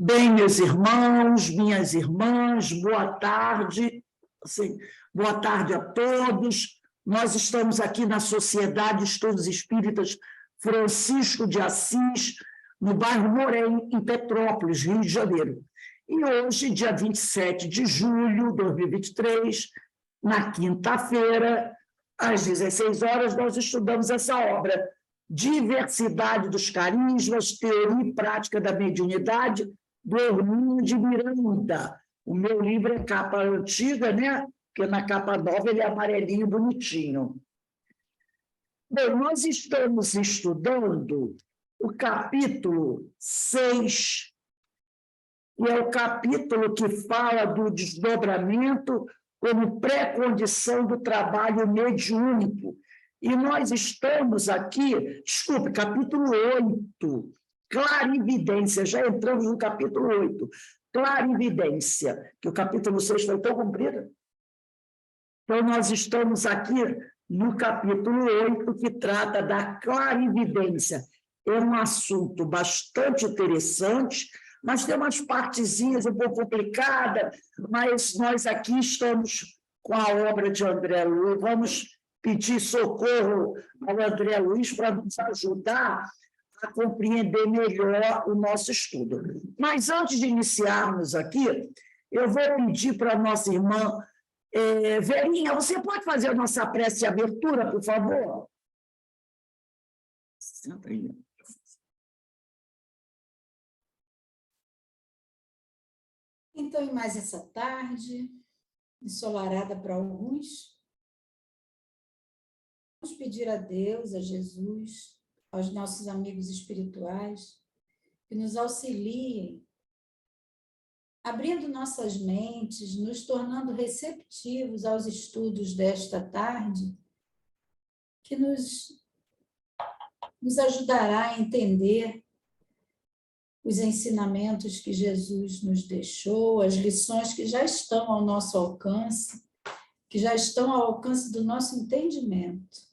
Bem, meus irmãos, minhas irmãs, boa tarde. Boa tarde a todos. Nós estamos aqui na Sociedade de Estudos Espíritas Francisco de Assis, no bairro Morém, em Petrópolis, Rio de Janeiro. E hoje, dia 27 de julho de 2023, na quinta-feira, às 16 horas, nós estudamos essa obra, Diversidade dos Carismas, Teoria e Prática da Mediunidade, do Hermínio de Miranda. O meu livro é capa antiga, né? Porque na capa nova ele é amarelinho, bonitinho. Bem, nós estamos estudando o capítulo 6, e é o capítulo que fala do desdobramento como pré-condição do trabalho mediúnico. E nós estamos aqui, desculpe, capítulo 8, clarividência, já entramos no capítulo 8, clarividência, que o capítulo 6 foi tão comprido. Então, nós estamos aqui no capítulo 8, que trata da clarividência. É um assunto bastante interessante, mas tem umas partezinhas um pouco complicadas, mas nós aqui estamos com a obra de André Luiz, vamos pedir socorro ao André Luiz para nos ajudar a compreender melhor o nosso estudo. Mas, antes de iniciarmos aqui, eu vou pedir para a nossa irmã Verinha, você pode fazer a nossa prece de abertura, por favor? Senta aí. Então, em mais essa tarde, ensolarada para alguns, vamos pedir a Deus, a Jesus, aos nossos amigos espirituais, que nos auxiliem, abrindo nossas mentes, nos tornando receptivos aos estudos desta tarde, que nos ajudará a entender os ensinamentos que Jesus nos deixou, as lições que já estão ao nosso alcance, que já estão ao alcance do nosso entendimento.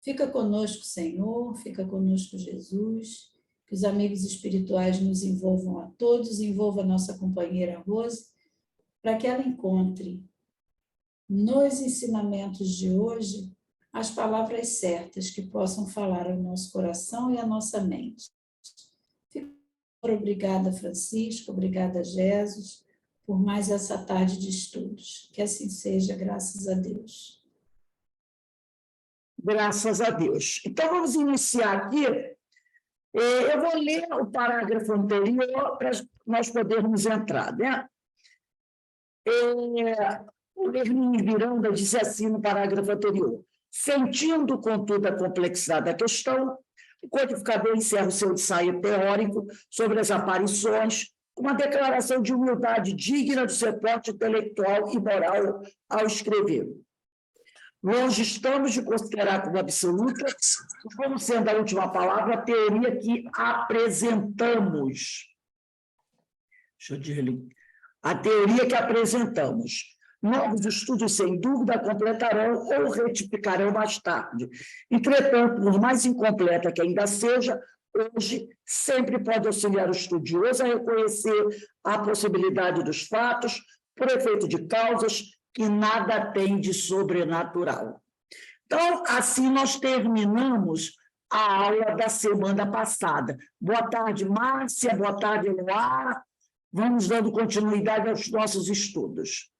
Fica conosco, Senhor, fica conosco, Jesus, que os amigos espirituais nos envolvam a todos, envolva a nossa companheira Rose, para que ela encontre nos ensinamentos de hoje as palavras certas que possam falar ao nosso coração e à nossa mente. Obrigada, Francisco, obrigada, Jesus, por mais essa tarde de estudos. Que assim seja, graças a Deus. Graças a Deus. Então, vamos iniciar aqui. Eu vou ler o parágrafo anterior para nós podermos entrar, né? O Hermínio Miranda disse assim no parágrafo anterior: sentindo, contudo, a complexidade da questão, o codificador encerra o seu ensaio teórico sobre as aparições com uma declaração de humildade digna do seu porte intelectual e moral ao escrever. Longe estamos de considerar como absoluta, como sendo a última palavra, a teoria que apresentamos. Deixa eu dizer ali. A teoria que apresentamos. Novos estudos, sem dúvida, completarão ou retificarão mais tarde. Entretanto, por mais incompleta que ainda seja, hoje sempre pode auxiliar o estudioso a reconhecer a possibilidade dos fatos por efeito de causas que nada tem de sobrenatural. Então, assim nós terminamos a aula da semana passada. Boa tarde, Márcia, boa tarde, Eloá. Vamos dando continuidade aos nossos estudos.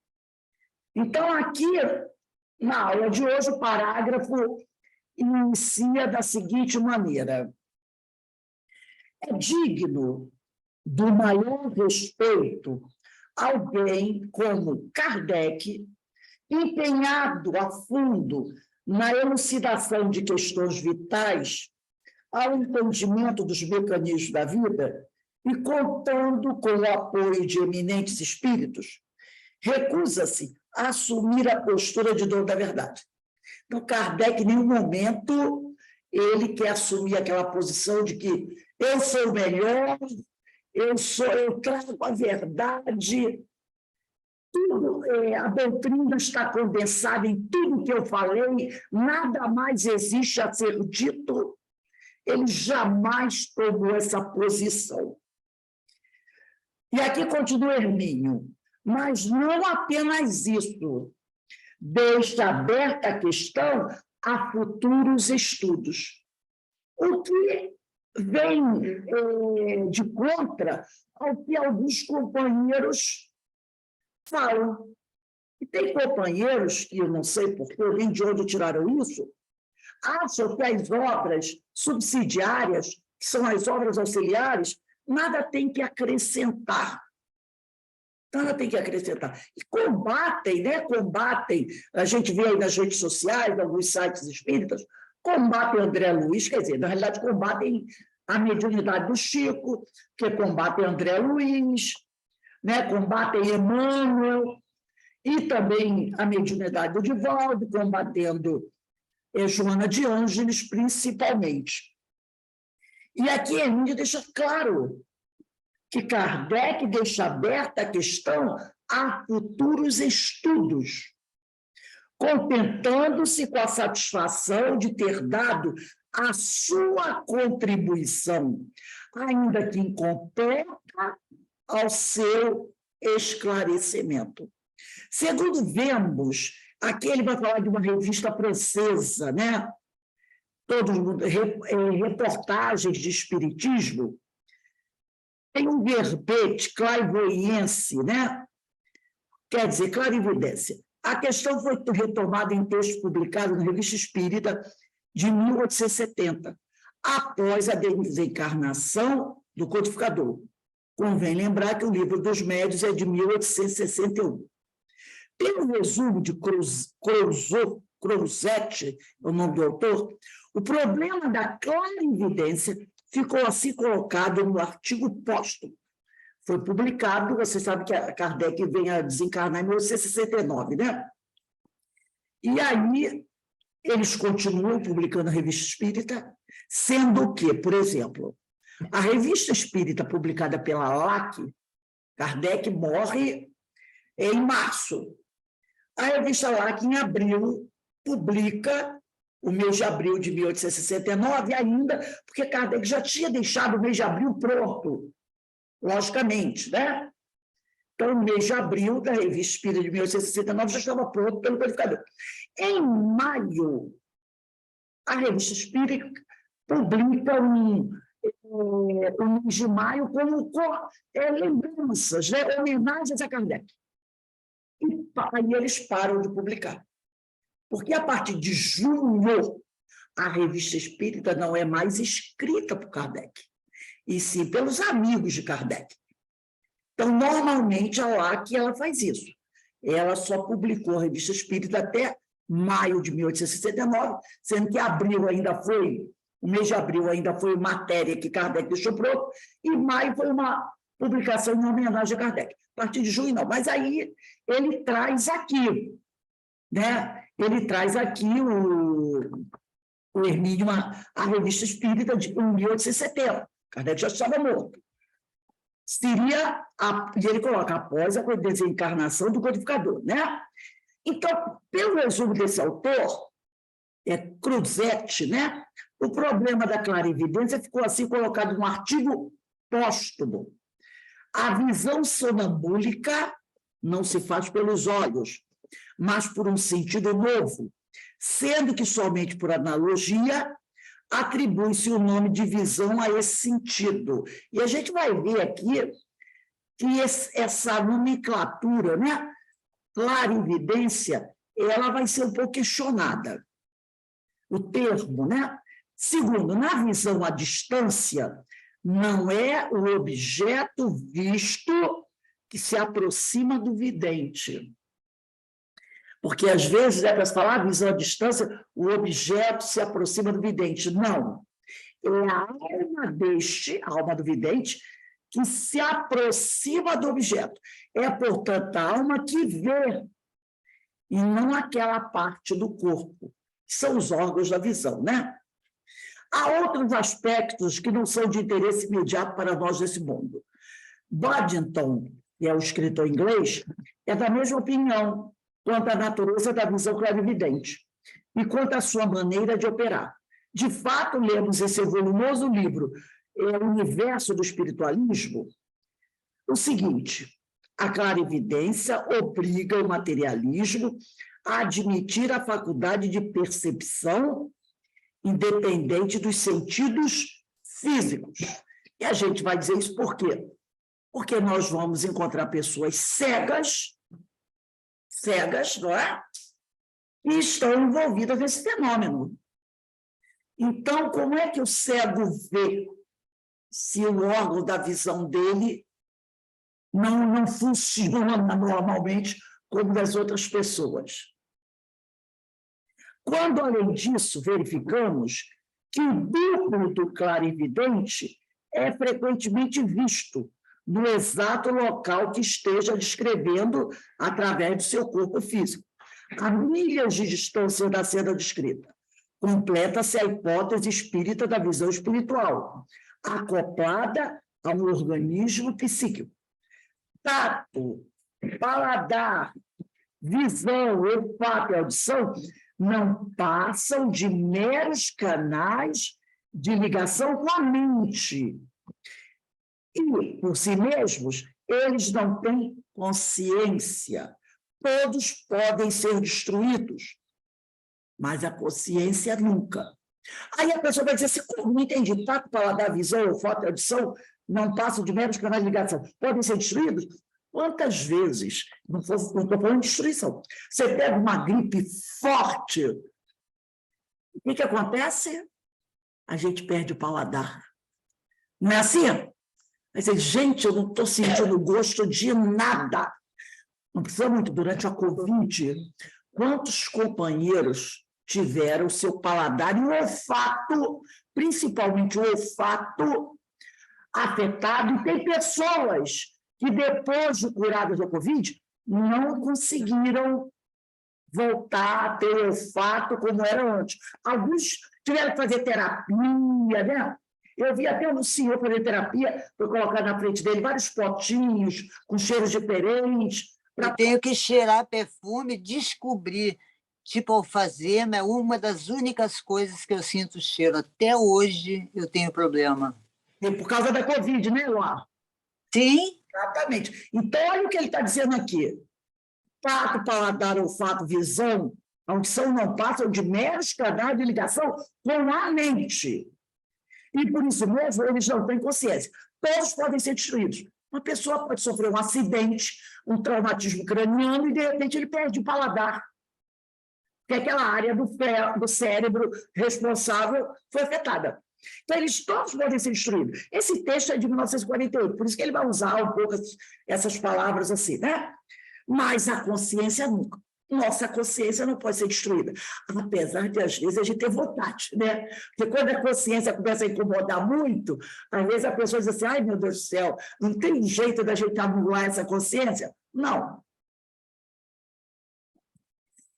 Então, aqui, na aula de hoje, o parágrafo inicia da seguinte maneira: é digno do maior respeito alguém como Kardec, empenhado a fundo na elucidação de questões vitais ao entendimento dos mecanismos da vida e contando com o apoio de eminentes espíritos, recusa-se a assumir a postura de dono da verdade. Então, Kardec, em nenhum momento, ele quer assumir aquela posição de que eu sou o melhor, eu trago a verdade, tudo, a doutrina está condensada em tudo que eu falei, nada mais existe a ser dito. Ele jamais tomou essa posição. E aqui continua Hermínio, mas não apenas isso, deixa aberta a questão a futuros estudos. O que vem de contra ao que alguns companheiros falam. E tem companheiros, que eu não sei porquê, nem de onde tiraram isso, acham que as obras subsidiárias, que são as obras auxiliares, nada tem que acrescentar. Nada tem que acrescentar. E combatem, né? Combatem, a gente vê aí nas redes sociais, alguns sites espíritas, combatem André Luiz, quer dizer, na realidade, combatem a mediunidade do Chico, que combatem André Luiz, né? Combatem Emmanuel, e também a mediunidade do Divaldo, combatendo Joana de Ângeles, principalmente. E aqui Hermínio deixa claro que Kardec deixa aberta a questão a futuros estudos, contentando-se com a satisfação de ter dado a sua contribuição, ainda que incompleta, ao seu esclarecimento. Segundo vemos, aqui ele vai falar de uma revista francesa, né? Reportagens de espiritismo. Tem um verbete clairvoyance, né? Quer dizer, clarividência. A questão foi retomada em texto publicado na Revista Espírita de 1870, após a desencarnação do codificador. Convém lembrar que o Livro dos Médiuns é de 1861. Pelo resumo de Crouzet, é o nome do autor, o problema da clarividência ficou assim colocado no artigo póstumo. Foi publicado, você sabe que a Kardec vem a desencarnar em 1869, né? E aí, eles continuam publicando a Revista Espírita, sendo que, por exemplo, a Revista Espírita publicada pela LAC, Kardec morre em março. A revista LAC, em abril, publica o mês de abril de 1869, ainda porque Kardec já tinha deixado o mês de abril pronto, logicamente, né? Então, o mês de abril da Revista Espírita de 1869 já estava pronto pelo codificador. Em maio, a Revista Espírita publica o mês de maio como lembranças, né? Homenagens a Kardec. E aí eles param de publicar. Porque a partir de junho, a Revista Espírita não é mais escrita por Kardec, e sim pelos amigos de Kardec. Então, normalmente, a LAC ela faz isso. Ela só publicou a Revista Espírita até maio de 1869, sendo que o mês de abril ainda foi matéria que Kardec deixou pronto, e maio foi uma publicação em homenagem a Kardec. A partir de junho, não. Mas aí ele traz aqui, né? Ele traz aqui o Hermínio, a Revista Espírita de 1870. Kardec já estava morto. E ele coloca após a desencarnação do codificador, né? Então, pelo resumo desse autor, Crouzet, né? O problema da clarividência ficou assim colocado no artigo póstumo. A visão sonambúlica não se faz pelos olhos, mas por um sentido novo, sendo que somente por analogia atribui-se o nome de visão a esse sentido. E a gente vai ver aqui que essa nomenclatura, né, clarividência, ela vai ser um pouco questionada. O termo, né? Segundo, na visão à distância, não é o objeto visto que se aproxima do vidente. Porque, às vezes, para se falar visão à distância, o objeto se aproxima do vidente. Não. É a alma do vidente que se aproxima do objeto. É, portanto, a alma que vê, e não aquela parte do corpo, que são os órgãos da visão, né? Há outros aspectos que não são de interesse imediato para nós desse mundo. Boddington, que é o escritor inglês, é da mesma opinião quanto à natureza da visão clarividente e quanto à sua maneira de operar. De fato, lemos esse volumoso livro, O Universo do Espiritualismo, o seguinte: a clarividência obriga o materialismo a admitir a faculdade de percepção independente dos sentidos físicos. E a gente vai dizer isso por quê? Porque nós vamos encontrar pessoas cegas, não é? E estão envolvidas nesse fenômeno. Então, como é que o cego vê se o órgão da visão dele não funciona normalmente como das outras pessoas? Quando, além disso, verificamos que o duplo do clarividente é frequentemente visto no exato local que esteja descrevendo através do seu corpo físico, a milhas de distância da cena descrita. Completa-se a hipótese espírita da visão espiritual, acoplada a um organismo psíquico. Tato, paladar, visão, olfato e audição não passam de meros canais de ligação com a mente. E, por si mesmos, eles não têm consciência. Todos podem ser destruídos, mas a consciência nunca. Aí a pessoa vai dizer assim: como? Não entendi. Tato, paladar, visão, olfato e audição não passam de meros canais de ligação. Podem ser destruídos? Quantas vezes, não estou falando de destruição, você pega uma gripe forte, o que acontece? A gente perde o paladar. Não é assim? Vai dizer, gente, eu não estou sentindo gosto de nada. Não precisa muito. Durante a Covid, quantos companheiros tiveram o seu paladar e o olfato, principalmente o olfato, afetado? E tem pessoas que, depois de curadas da Covid, não conseguiram voltar a ter o olfato como era antes. Alguns tiveram que fazer terapia, né? Eu vi até um senhor fazer terapia, foi colocar na frente dele vários potinhos com cheiros diferentes. Eu tenho que cheirar perfume, descobrir, tipo alfazema, é uma das únicas coisas que eu sinto cheiro. Até hoje eu tenho problema. E por causa da Covid, né, Luar? Sim. Exatamente. Então, olha o que ele está dizendo aqui. Tato, paladar, olfato, visão, a audição não passam de meros canais de ligação com a mente. E, por isso mesmo, eles não têm consciência. Todos podem ser destruídos. Uma pessoa pode sofrer um acidente, um traumatismo craniano, e, de repente, ele perde o paladar. Porque aquela área do cérebro responsável foi afetada. Então, eles todos podem ser destruídos. Esse texto é de 1948, por isso que ele vai usar um pouco essas palavras assim, né? Mas a consciência nunca. Nossa consciência não pode ser destruída, apesar de, às vezes, a gente ter vontade, né? Porque quando a consciência começa a incomodar muito, às vezes a pessoa diz assim: ai, meu Deus do céu, não tem jeito da gente anular essa consciência? Não.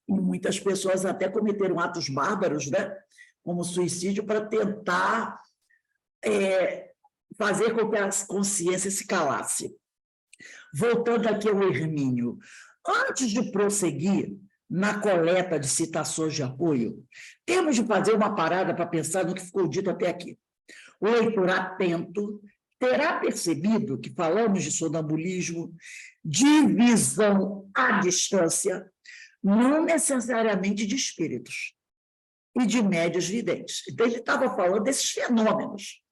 E muitas pessoas até cometeram atos bárbaros, né? Como suicídio, para tentar fazer com que a consciência se calasse. Voltando aqui ao Hermínio, antes de prosseguir na coleta de citações de apoio, temos de fazer uma parada para pensar no que ficou dito até aqui. O leitor atento terá percebido que falamos de sonambulismo, de visão à distância, não necessariamente de espíritos e de médios videntes. Então, ele estava falando desses fenômenos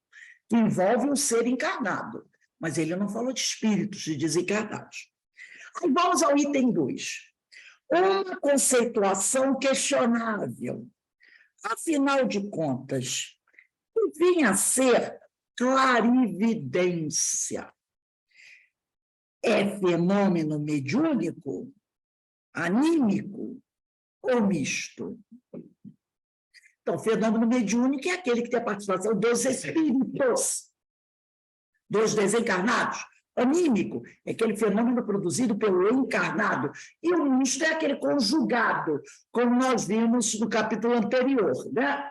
que envolvem o ser encarnado, mas ele não falou de espíritos, de desencarnados. Aí vamos ao item 2. Uma conceituação questionável. Afinal de contas, o que vinha a ser clarividência? É fenômeno mediúnico, anímico ou misto? Então, fenômeno mediúnico é aquele que tem a participação dos espíritos, dos desencarnados. Anímico é aquele fenômeno produzido pelo encarnado. E o misto é aquele conjugado, como nós vimos no capítulo anterior, né?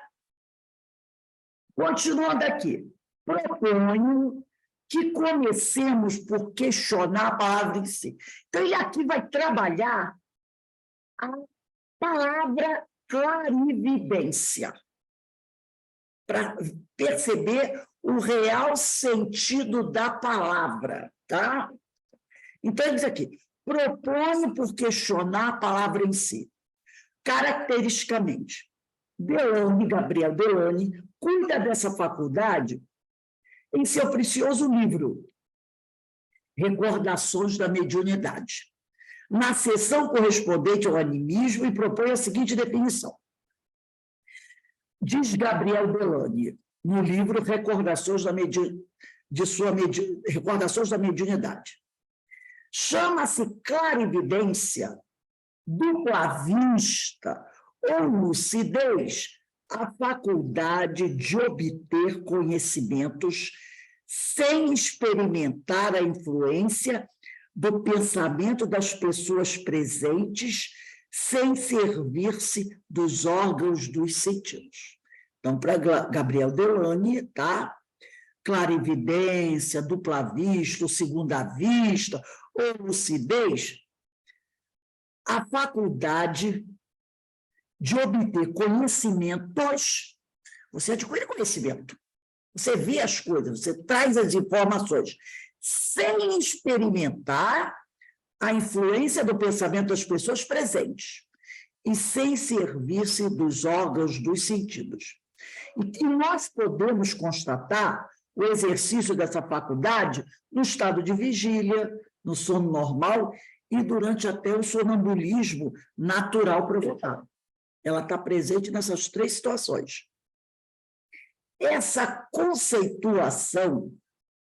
Continuando aqui, proponho que comecemos por questionar a palavra em si. Então, ele aqui vai trabalhar a palavra clarividência, para perceber o real sentido da palavra, tá? Então, ele diz aqui, propõe por questionar a palavra em si. Caracteristicamente, Gabriel Delany, cuida dessa faculdade em seu precioso livro, Recordações da Mediunidade, na seção correspondente ao animismo, e propõe a seguinte definição. Diz Gabriel Delany, no livro Recordações da Mediunidade. Chama-se clarividência, dupla vista ou lucidez a faculdade de obter conhecimentos sem experimentar a influência do pensamento das pessoas presentes, sem servir-se dos órgãos dos sentidos. Então, para Gabriel Delany, tá? Clarividência, dupla vista, segunda vista, ou lucidez, a faculdade de obter conhecimentos, você adquire conhecimento, você vê as coisas, você traz as informações, sem experimentar a influência do pensamento das pessoas presentes e sem servir-se dos órgãos dos sentidos. E nós podemos constatar o exercício dessa faculdade no estado de vigília, no sono normal e durante até o sonambulismo natural provocado. Ela está presente nessas três situações. Essa conceituação,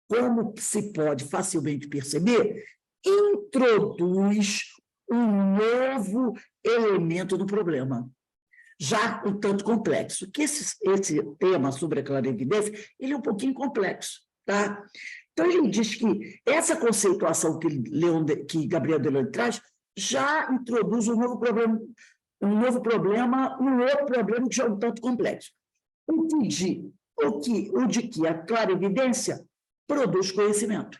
como se pode facilmente perceber, introduz um novo elemento do problema, já um tanto complexo. Que esse tema sobre a clarividência, ele é um pouquinho complexo, tá? Então, ele diz que essa conceituação que Gabriel Delany traz já introduz um outro problema, um outro problema que já é um tanto complexo. O de que a clarividência produz conhecimento.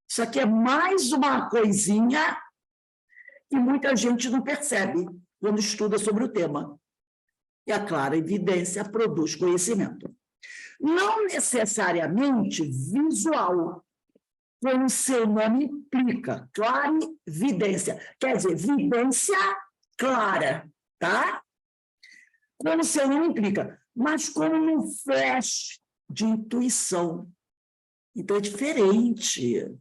Isso aqui é mais uma coisinha que muita gente não percebe quando estuda sobre o tema. E a clarividência produz conhecimento. Não necessariamente visual, como seu nome implica, clarividência. Quer dizer, vidência clara, tá? Como seu nome implica, mas como um flash de intuição. Então, é diferente.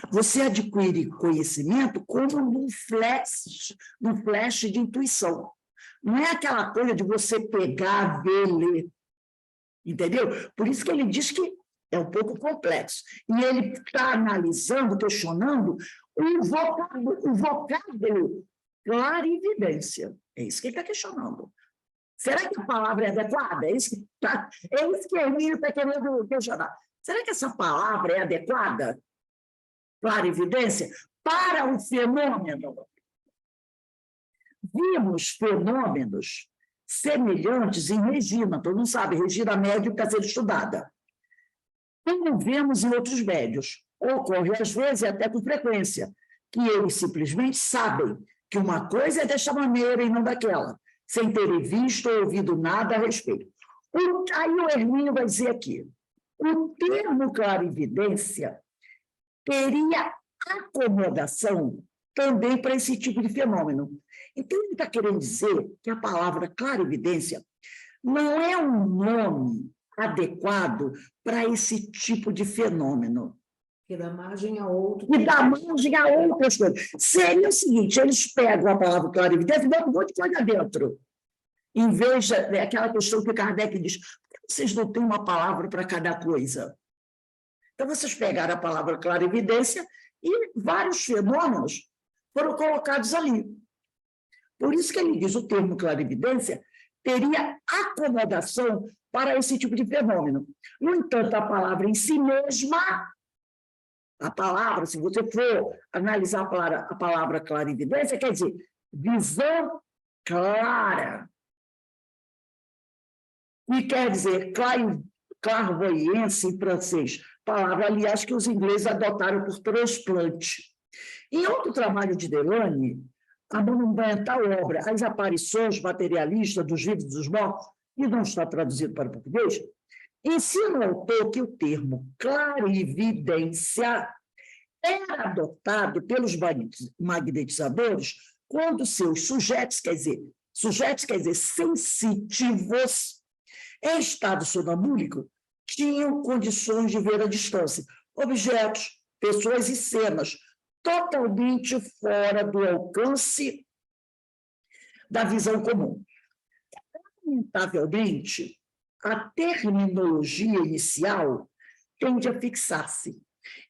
Você adquire conhecimento como num flash de intuição. Não é aquela coisa de você pegar, ver, ler. Entendeu? Por isso que ele diz que é um pouco complexo. E ele está analisando, questionando o vocábulo clarividência. É isso que ele está questionando. Será que a palavra é adequada? É isso que Hermínio está querendo questionar. Será que essa palavra é adequada? Clarividência, para o fenômeno. Vimos fenômenos semelhantes em Regina, todo mundo sabe, Regina médium está sendo estudada. Como vemos em outros médios, ocorre às vezes até com frequência, que eles simplesmente sabem que uma coisa é desta maneira e não daquela, sem terem visto ou ouvido nada a respeito. Aí o Hermínio vai dizer aqui, o termo clarividência teria acomodação também para esse tipo de fenômeno. Então, ele está querendo dizer que a palavra clarividência não é um nome adequado para esse tipo de fenômeno. Que dá margem a outro. E dá margem a outras coisas. Seria o seguinte, eles pegam a palavra clarividência e botam um monte de coisa dentro. Em vez daquela questão que Kardec diz, por que vocês não têm uma palavra para cada coisa? Então, vocês pegaram a palavra clarividência e vários fenômenos foram colocados ali. Por isso que ele diz o termo clarividência teria acomodação para esse tipo de fenômeno. No entanto, a palavra em si mesma, a palavra, se você for analisar a palavra clarividência, quer dizer visão clara. E quer dizer clairvoyance em francês, palavra, aliás, que os ingleses adotaram por transplante. Em outro trabalho de Delany, a monumental obra As Aparições Materialistas dos Vivos e dos Mortos, e não está traduzido para o português, Ensina o autor que o termo clarividência era adotado pelos magnetizadores quando seus sujeitos, quer dizer, sensitivos, em estado sonambúlico, tinham condições de ver à distância objetos, pessoas e cenas totalmente fora do alcance da visão comum. Lamentavelmente, a terminologia inicial tende a fixar-se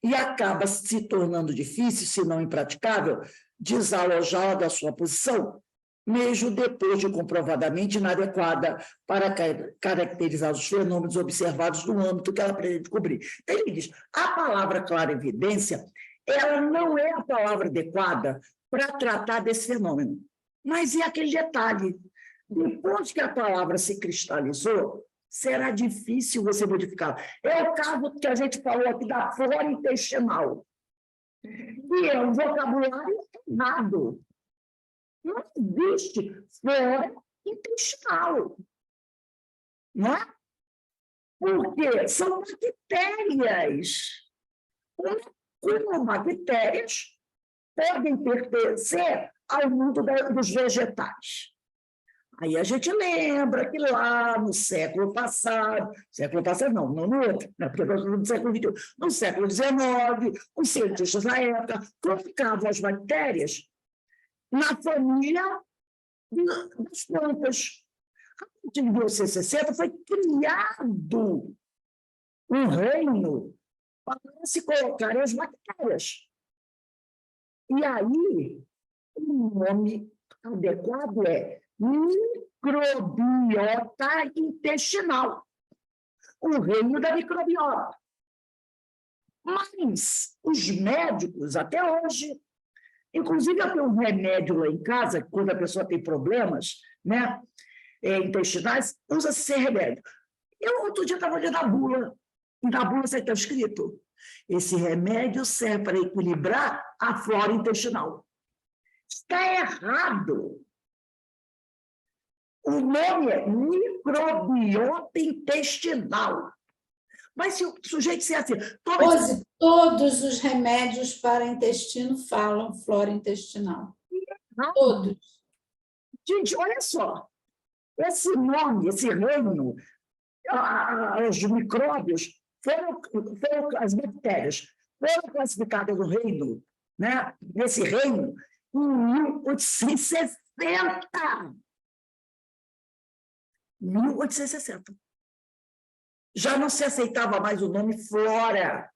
e acaba se tornando difícil, se não impraticável, desalojá-la da sua posição, mesmo depois de comprovadamente inadequada para caracterizar os fenômenos observados no âmbito que ela pretende cobrir. Então, ele diz, a palavra clarividência, ela não é a palavra adequada para tratar desse fenômeno, mas é aquele detalhe. Depois que a palavra se cristalizou, será difícil você modificá-la. É o caso que a gente falou aqui da flora intestinal. E é um vocabulário errado. Não existe flora intestinal. Não é? Porque são bactérias. Como bactérias podem pertencer ao mundo dos vegetais. Aí a gente lembra que lá no século passado não no outro, né? Porque nós estamos no século XXI, no século XIX, os cientistas da época colocavam as bactérias na família das plantas. A partir de 1960 foi criado um reino para se colocarem as bactérias. E aí, o nome adequado é microbiota intestinal, o reino da microbiota. Mas os médicos, até hoje, inclusive eu tenho um remédio lá em casa, quando a pessoa tem problemas, né, intestinais, usa-se esse remédio. Eu, outro dia, estava olhando a bula, e na bula está escrito, esse remédio serve para equilibrar a flora intestinal. Está errado. O nome é microbiota intestinal. Mas se o sujeito disser assim... Todos os remédios para intestino falam flora intestinal. Todos. Gente, olha só. Esse nome, esse reino, os micróbios, as bactérias, foram classificadas no reino, né? Nesse reino, em 1860. 1860. Já não se aceitava mais o nome flora,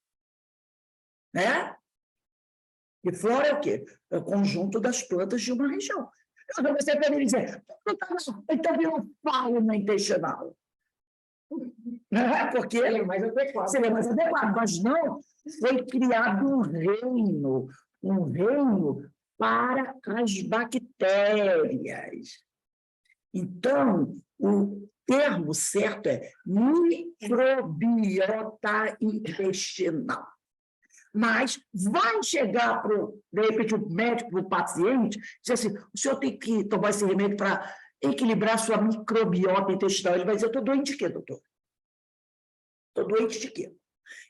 né? E flora é o quê? É o conjunto das plantas de uma região. Você pode dizer, então virou fauna intestinal. Não é porque seria mais adequado, mas não, foi criado um reino para as bactérias. Então, o termo certo é microbiota intestinal. Mas vai chegar, de repente, o médico, o paciente, dizer assim, o senhor tem que tomar esse remédio para equilibrar sua microbiota intestinal. Ele vai dizer, eu estou doente de quê, doutor? Estou doente de quê?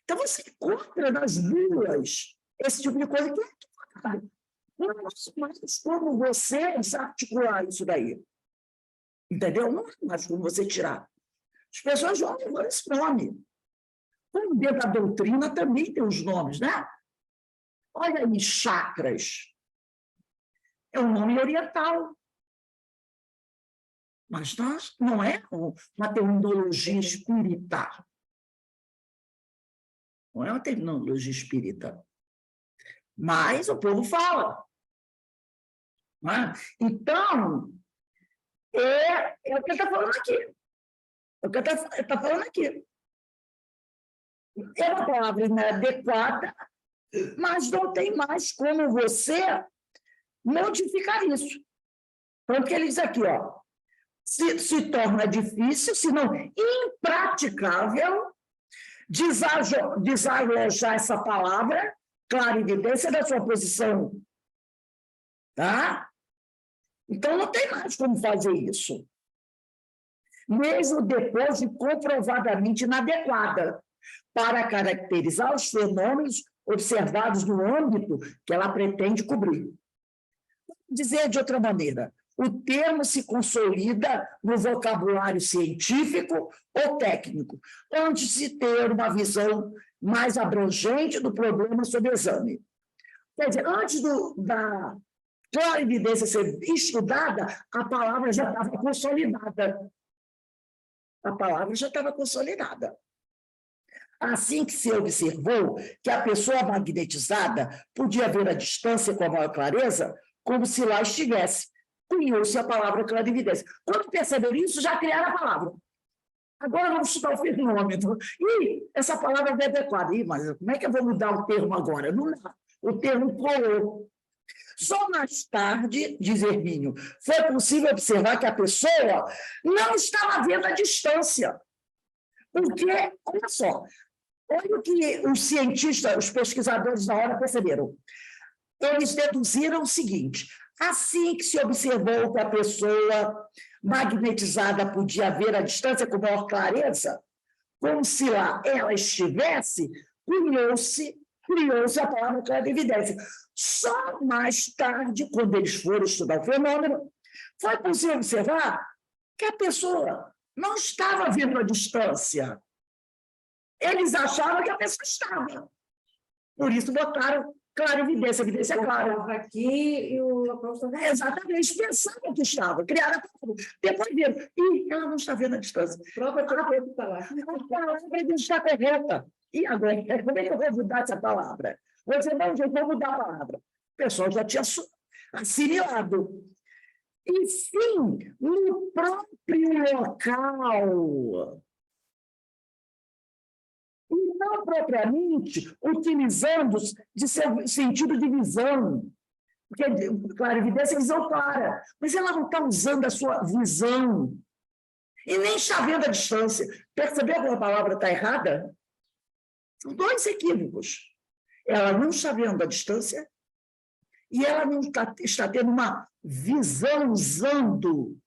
Então, você encontra nas bulas esse tipo de coisa que é equivocado. Mas como você desarticular isso daí? Entendeu? Não é mais como você tirar. As pessoas vão levar esse nome. Como dentro da doutrina também tem os nomes, né? Olha aí, chakras. É um nome oriental. Mas não é uma terminologia espírita. Não é uma terminologia espírita. Mas o povo fala. Não é? Então, é o que ele está falando aqui. É o que ele está falando aqui. É uma palavra inadequada, mas não tem mais como você modificar isso. Tanto que ele diz aqui, ó, se torna difícil, se não impraticável, desalojar essa palavra, clarividência, da sua posição. Tá? Então, não tem mais como fazer isso. mesmo depois de comprovadamente inadequada, para caracterizar os fenômenos observados no âmbito que ela pretende cobrir. Dizer de outra maneira, o termo se consolida no vocabulário científico ou técnico, antes de ter uma visão mais abrangente do problema sob exame. Quer dizer, antes da clarividência ser estudada, a palavra já estava consolidada. A palavra já estava consolidada. Assim que se observou que a pessoa magnetizada podia ver a distância com a maior clareza, como se lá estivesse. Cunhou-se a palavra clarividência. Quando perceberam isso, já criaram a palavra. Agora vamos estudar o fenômeno. E essa palavra é adequada. Mas como é que eu vou mudar o termo agora? Não dá. O termo colou. Só mais tarde, diz Hermínio, foi possível observar que a pessoa não estava vendo a distância. Porque, olha só, olha o que os cientistas, os pesquisadores da hora perceberam. Eles deduziram o seguinte: assim que se observou que a pessoa magnetizada podia ver a distância com maior clareza, como se lá ela estivesse, criou-se a palavra clarividência. Só mais tarde, quando eles foram estudar o fenômeno, foi possível observar que a pessoa não estava vendo a distância. Eles achavam que a pessoa estava. Por isso botaram clarividência, evidência clara. Aqui e o local está... Exatamente, pensavam que estava, criaram a palavra. Depois viram, ela não está vendo a distância. A própria terapeuta está lá. A palavra não está correta. E agora, como é que eu vou mudar essa palavra? Vou dizer, não, gente, vou mudar a palavra. O pessoal já tinha assimilado. E sim, no próprio local. E não propriamente utilizando de seu sentido de visão. Porque, clarividência é visão clara, mas ela não está usando a sua visão. E nem está vendo a distância. Percebeu que a palavra está errada? São dois equívocos. Ela não está vendo a distância e ela não está tendo uma visão usando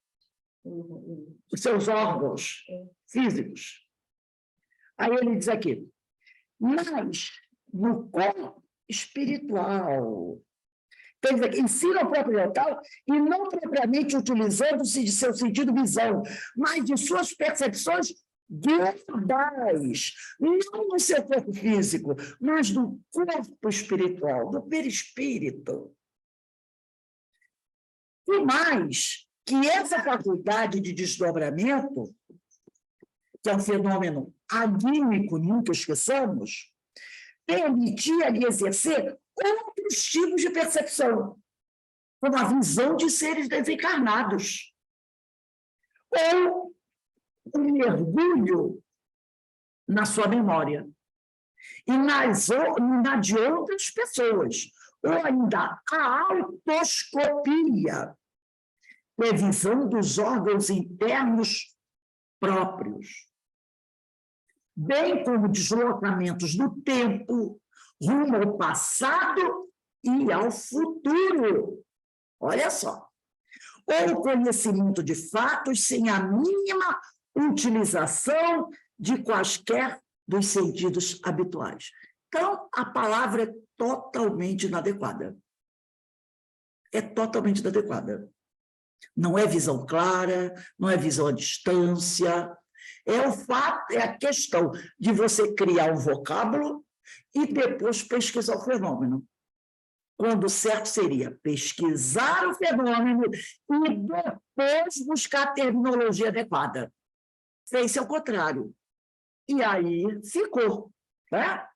os seus órgãos físicos. Aí ele diz aqui, mas no corpo espiritual. Então, ele diz aqui, ensina o próprio local e não propriamente utilizando-se de seu sentido visão, mas de suas percepções globais, não no seu corpo físico, mas do corpo espiritual, do perispírito. E mais, que essa faculdade de desdobramento, que é um fenômeno anímico, nunca esqueçamos, permitia-lhe exercer outros tipos de percepção, como a visão de seres desencarnados, ou um mergulho na sua memória, e na de outras pessoas, ou ainda a autoscopia, que é a visão dos órgãos internos próprios, bem como deslocamentos do tempo, rumo ao passado e ao futuro. Olha só. Ou conhecimento de fatos sem a mínima utilização de quaisquer dos sentidos habituais. Então, a palavra é totalmente inadequada. É totalmente inadequada. Não é visão clara, não é visão à distância. É o fato, é a questão de você criar um vocábulo e depois pesquisar o fenômeno. Quando o certo seria pesquisar o fenômeno e depois buscar a terminologia adequada. Fez ao contrário. E aí ficou. Né?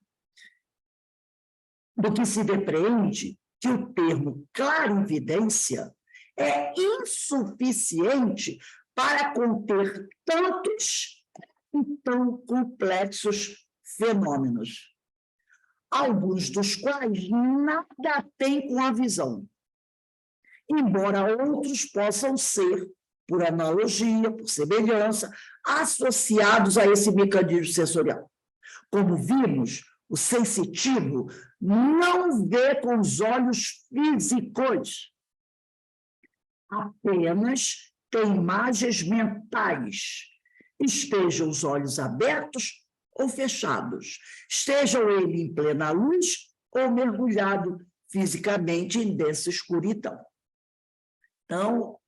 Do que se depreende que o termo clarividência é insuficiente para conter tantos e tão complexos fenômenos, alguns dos quais nada têm com a visão, embora outros possam ser, por analogia, por semelhança, associados a esse mecanismo sensorial. Como vimos, o sensitivo não vê com os olhos físicos, apenas tem imagens mentais estejam os olhos abertos ou fechados, estejam ele em plena luz ou mergulhado fisicamente em densa escuridão. Então,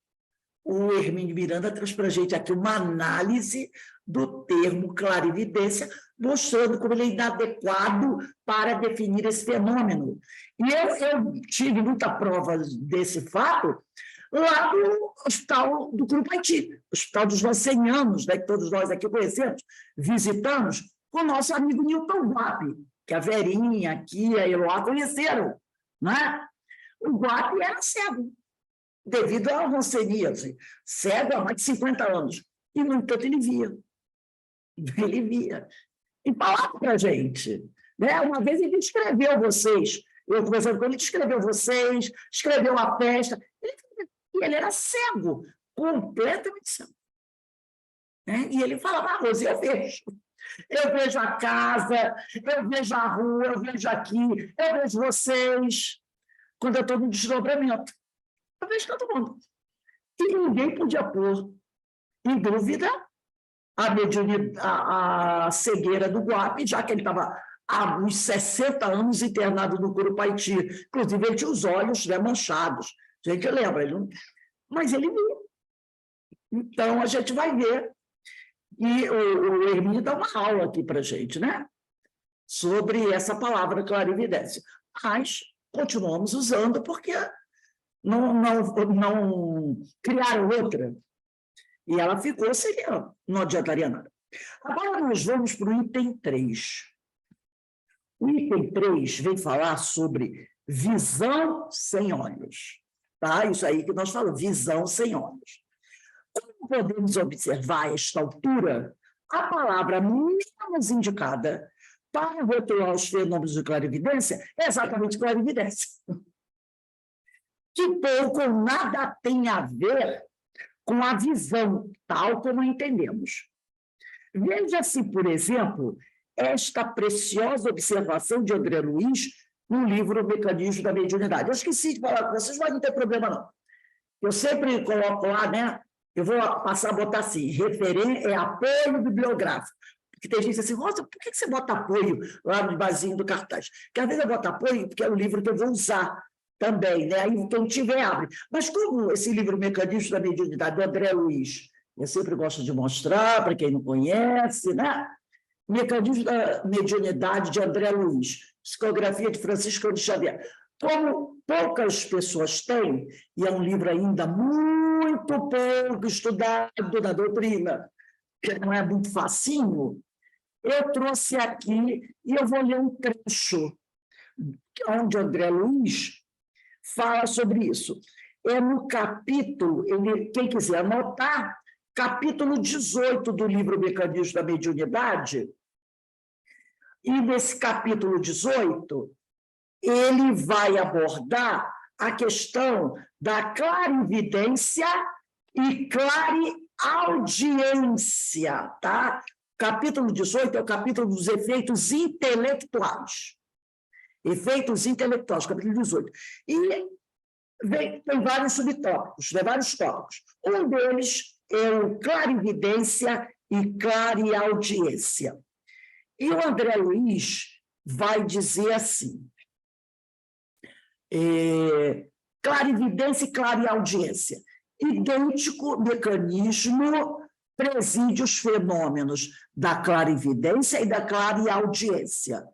o Hermínio Miranda traz para a gente aqui uma análise do termo clarividência, mostrando como ele é inadequado para definir esse fenômeno. E eu tive muita prova desse fato lá no Hospital do Curupati, Hospital dos Lancenianos, né, que todos nós aqui conhecemos, visitamos, com o nosso amigo Newton Guape, que a Verinha aqui, a Eloá conheceram. Né? O Guape era cego, devido à ranceníase, cego há mais de 50 anos. E, no entanto, ele via. Ele via. E falava para a gente. Né? Uma vez ele descreveu vocês, eu conversando com ele, descreveu vocês, escreveu a festa, e ele era cego, completamente cego. Né? E ele falava, Rose, eu vejo a casa, eu vejo a rua, eu vejo aqui, eu vejo vocês, quando eu estou no desdobramento. Eu vejo todo mundo. E ninguém podia pôr em dúvida a cegueira do Guape, já que ele estava há uns 60 anos internado no Curupaiti. Inclusive, ele tinha os olhos, né, manchados. A gente lembra, mas ele viu. Então, a gente vai ver. E o Hermínio dá uma aula aqui para a gente, né? Sobre essa palavra clarividência. Mas continuamos usando porque não criaram outra. E ela ficou, seria, não adiantaria nada. Agora nós vamos para o item 3. O item 3 vem falar sobre visão sem olhos. Tá? Isso aí que nós falamos, visão sem olhos. Como podemos observar a esta altura, a palavra menos indicada para rotular os fenômenos de clarividência é exatamente clarividência. Que pouco ou nada tem a ver com a visão, tal como entendemos. Veja-se, por exemplo, esta preciosa observação de André Luiz no livro O Mecanismo da Mediunidade. Eu esqueci de falar com vocês, mas não tem problema, não. Eu sempre coloco lá, né? Eu vou passar a botar assim, apoio bibliográfico. Porque tem gente assim, Rosa, por que você bota apoio lá no vasinho do cartaz? Porque às vezes eu boto apoio porque é o livro que eu vou usar também, né? Aí quem tiver, abre. Mas como esse livro Mecanismo da Mediunidade, do André Luiz, eu sempre gosto de mostrar, para quem não conhece, né? Mecanismo da Mediunidade de André Luiz, psicografia de Francisco de Xavier. Como poucas pessoas têm, e é um livro ainda muito pouco estudado da doutrina, que não é muito facinho, eu trouxe aqui, e eu vou ler um trecho, onde André Luiz fala sobre isso. É no capítulo, quem quiser anotar, capítulo 18 do livro Mecanismo da Mediunidade, e nesse capítulo 18, ele vai abordar a questão da clarividência e clareaudiência, tá? Capítulo 18 é o capítulo dos efeitos intelectuais. Efeitos intelectuais, capítulo 18. E tem vários subtópicos, né? Vários tópicos. Um deles é o clarividência e clareaudiência. E o André Luiz vai dizer assim, clarividência e clareaudiência. Idêntico mecanismo preside os fenômenos da clarividência e da clareaudiência.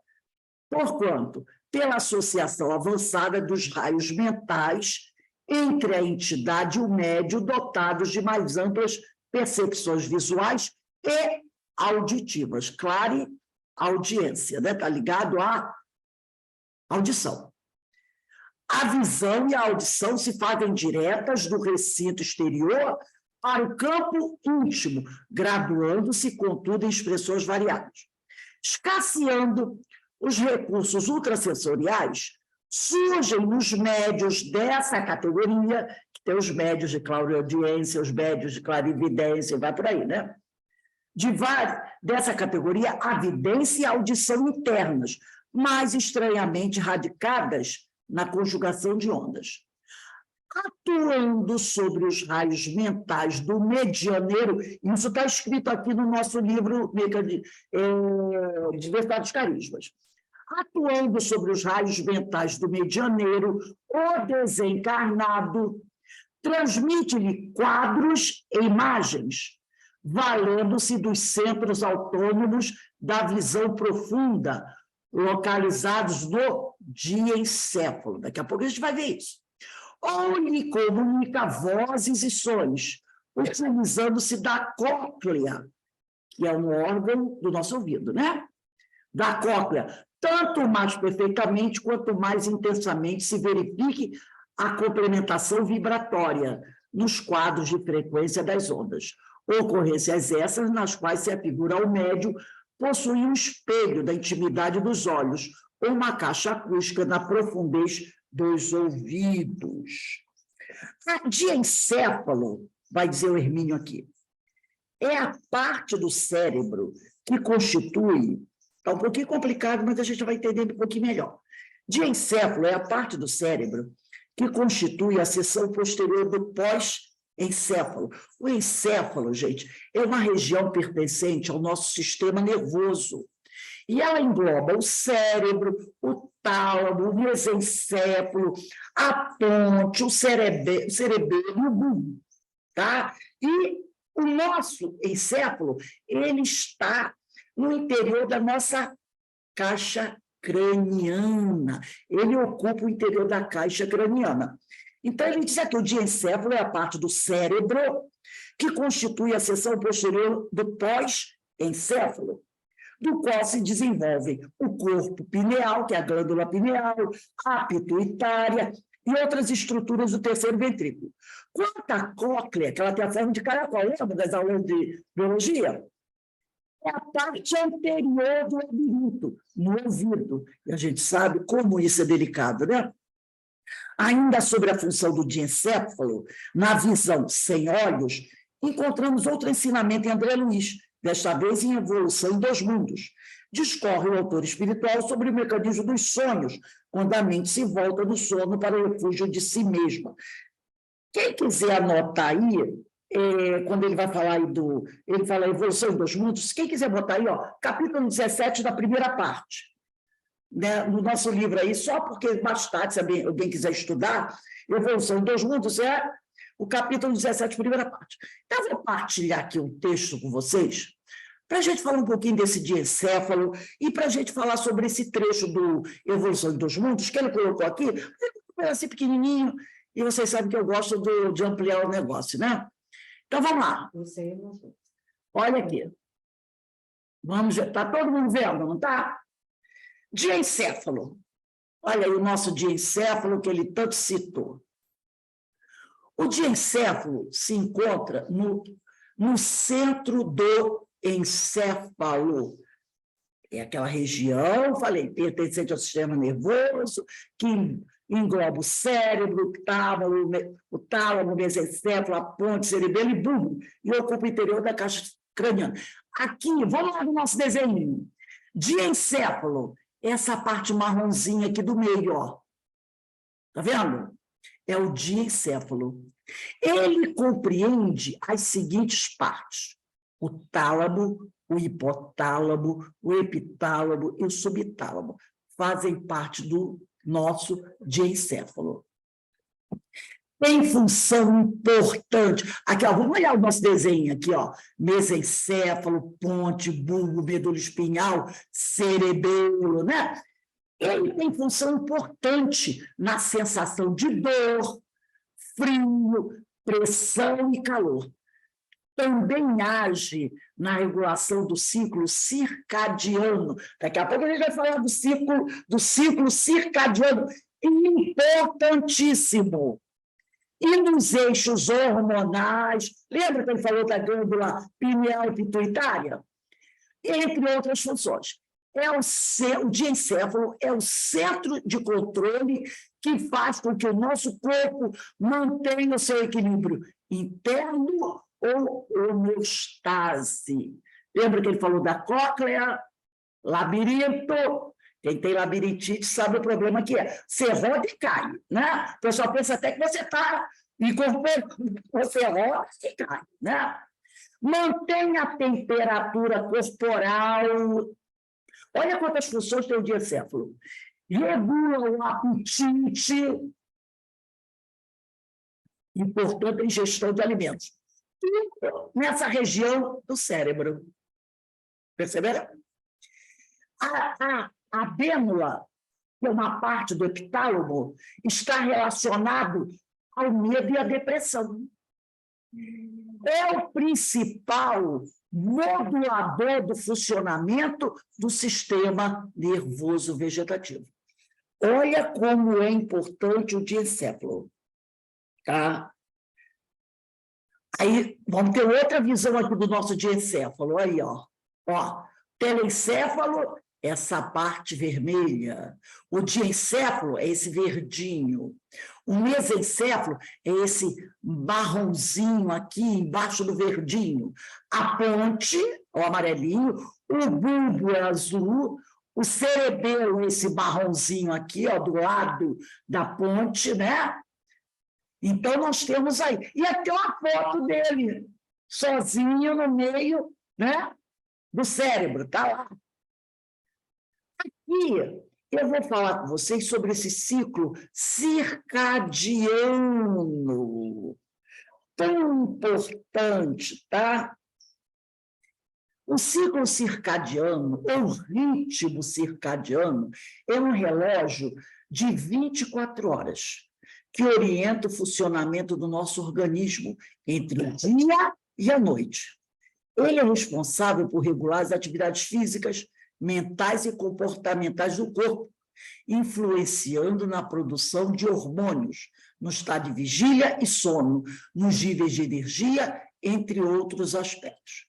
Porquanto, pela associação avançada dos raios mentais entre a entidade e o médium dotados de mais amplas percepções visuais e auditivas. Clareaudiência, né? Está ligado à audição. A visão e a audição se fazem diretas do recinto exterior para o campo íntimo, graduando-se, contudo, em expressões variadas. Escasseando os recursos ultrasensoriais, surgem nos médios dessa categoria, que tem os médios de clareaudiência, os médios de clarividência, vai por aí, né? Dessa categoria, a vidência e a audição internas, mais estranhamente radicadas na conjugação de ondas. atuando sobre os raios mentais do medianeiro, isso está escrito aqui no nosso livro Diversidade dos Carismas, atuando sobre os raios mentais do medianeiro, o desencarnado transmite-lhe quadros e imagens, valendo-se dos centros autônomos da visão profunda, localizados no diencéfalo. Daqui a pouco a gente vai ver isso. Ou lhe comunica vozes e sons, utilizando-se da cóclea, que é um órgão do nosso ouvido, né? Da cóclea, tanto mais perfeitamente quanto mais intensamente se verifique a complementação vibratória nos quadros de frequência das ondas. Ocorrências essas nas quais se afigura ao médium possui um espelho da intimidade dos olhos ou uma caixa acústica na profundez dos ouvidos. A diencéfalo, vai dizer o Hermínio aqui, é a parte do cérebro que constitui, está um pouquinho complicado, mas a gente vai entender um pouquinho melhor. Diencéfalo é a parte do cérebro que constitui a seção posterior do pós-encéfalo. O encéfalo, gente, é uma região pertencente ao nosso sistema nervoso. E ela engloba o cérebro, o tálamo, o mesencéfalo, a ponte, o cerebelo e o bulbo, tá? E o nosso encéfalo, ele está no interior da nossa caixa craniana. Ele ocupa o interior da caixa craniana. Então, ele diz aqui, o diencéfalo é a parte do cérebro que constitui a seção posterior do pós-encéfalo, do qual se desenvolvem o corpo pineal, que é a glândula pineal, a pituitária e outras estruturas do terceiro ventrículo. Quanto à cóclea, que ela tem a forma de caracol, lembra das aulas de biologia? É a parte anterior do labirinto, no ouvido. E a gente sabe como isso é delicado, né? Ainda sobre a função do diencéfalo, na visão sem olhos, encontramos outro ensinamento em André Luiz, desta vez em Evolução em Dois Mundos. Discorre o autor espiritual sobre o mecanismo dos sonhos, quando a mente se volta do sono para o refúgio de si mesma. Quem quiser anotar aí, quando ele vai falar aí ele fala Evolução em Dois Mundos, quem quiser botar aí, ó, capítulo 17 da primeira parte, né, no nosso livro aí, só porque mais tarde, se alguém quiser estudar, Evolução em Dois Mundos é o capítulo 17, primeira parte. Então, eu vou partilhar aqui um texto com vocês, para a gente falar um pouquinho desse diencéfalo e para a gente falar sobre esse trecho do Evolução em Dois Mundos, que ele colocou aqui, assim pequenininho, e vocês sabem que eu gosto de ampliar o negócio, né? Então, vamos lá. Olha aqui. Vamos, está todo mundo vendo, não está? Diencéfalo. Olha aí o nosso diencéfalo que ele tanto citou. O diencéfalo se encontra no centro do encéfalo. É aquela região, falei, pertencente ao sistema nervoso, que engloba o cérebro, o tálamo, o mesencéfalo, a ponte, cerebelo e bulbo, e ocupa o interior da caixa craniana. Aqui, vamos lá no nosso desenho. Diencéfalo, essa parte marronzinha aqui do meio, ó. Tá vendo? É o diencéfalo. Ele compreende as seguintes partes: o tálamo, o hipotálamo, o epitálamo e o subtálamo fazem parte do nosso diencéfalo. Tem função importante. Aqui, ó, vamos olhar o nosso desenho aqui, ó. Mesencéfalo, ponte, bulbo, medula espinhal, cerebelo, né? Ele tem função importante na sensação de dor, frio, pressão e calor. Também age na regulação do ciclo circadiano. Daqui a pouco a gente vai falar do ciclo circadiano, importantíssimo. E nos eixos hormonais, lembra que ele falou da glândula pineal e pituitária? Entre outras funções. O diencéfalo é o centro de controle que faz com que o nosso corpo mantenha o seu equilíbrio interno ou homeostase. Lembra que ele falou da cóclea, labirinto, Quem tem labirintite sabe o problema que é. Você roda e cai, né? O pessoal pensa até que você está incorporando. Você roda e cai, né? Mantém a temperatura corporal. Olha quantas funções tem o diencéfalo. Regula o apetite e, portanto, a ingestão de alimentos. E nessa região do cérebro. Perceberam? A bênula, que é uma parte do epitálamo, está relacionado ao medo e à depressão. É o principal modulador do funcionamento do sistema nervoso vegetativo. Olha como é importante o diencéfalo. Tá? Aí, vamos ter outra visão aqui do nosso diencéfalo. Aí, ó. Telencéfalo, essa parte vermelha. O diencéfalo é esse verdinho. O mesencéfalo é esse marronzinho aqui embaixo do verdinho. A ponte, o amarelinho, o bulbo é azul, o cerebelo é esse marronzinho aqui, ó, do lado da ponte, né? Então, nós temos aí. E até uma foto dele, sozinho no meio, né, do cérebro, tá lá. Aqui, eu vou falar com vocês sobre esse ciclo circadiano, tão importante, tá? O ciclo circadiano, ou ritmo circadiano, é um relógio de 24 horas, que orienta o funcionamento do nosso organismo entre o dia e a noite. Ele é responsável por regular as atividades físicas, mentais e comportamentais do corpo, influenciando na produção de hormônios, no estado de vigília e sono, nos níveis de energia, entre outros aspectos.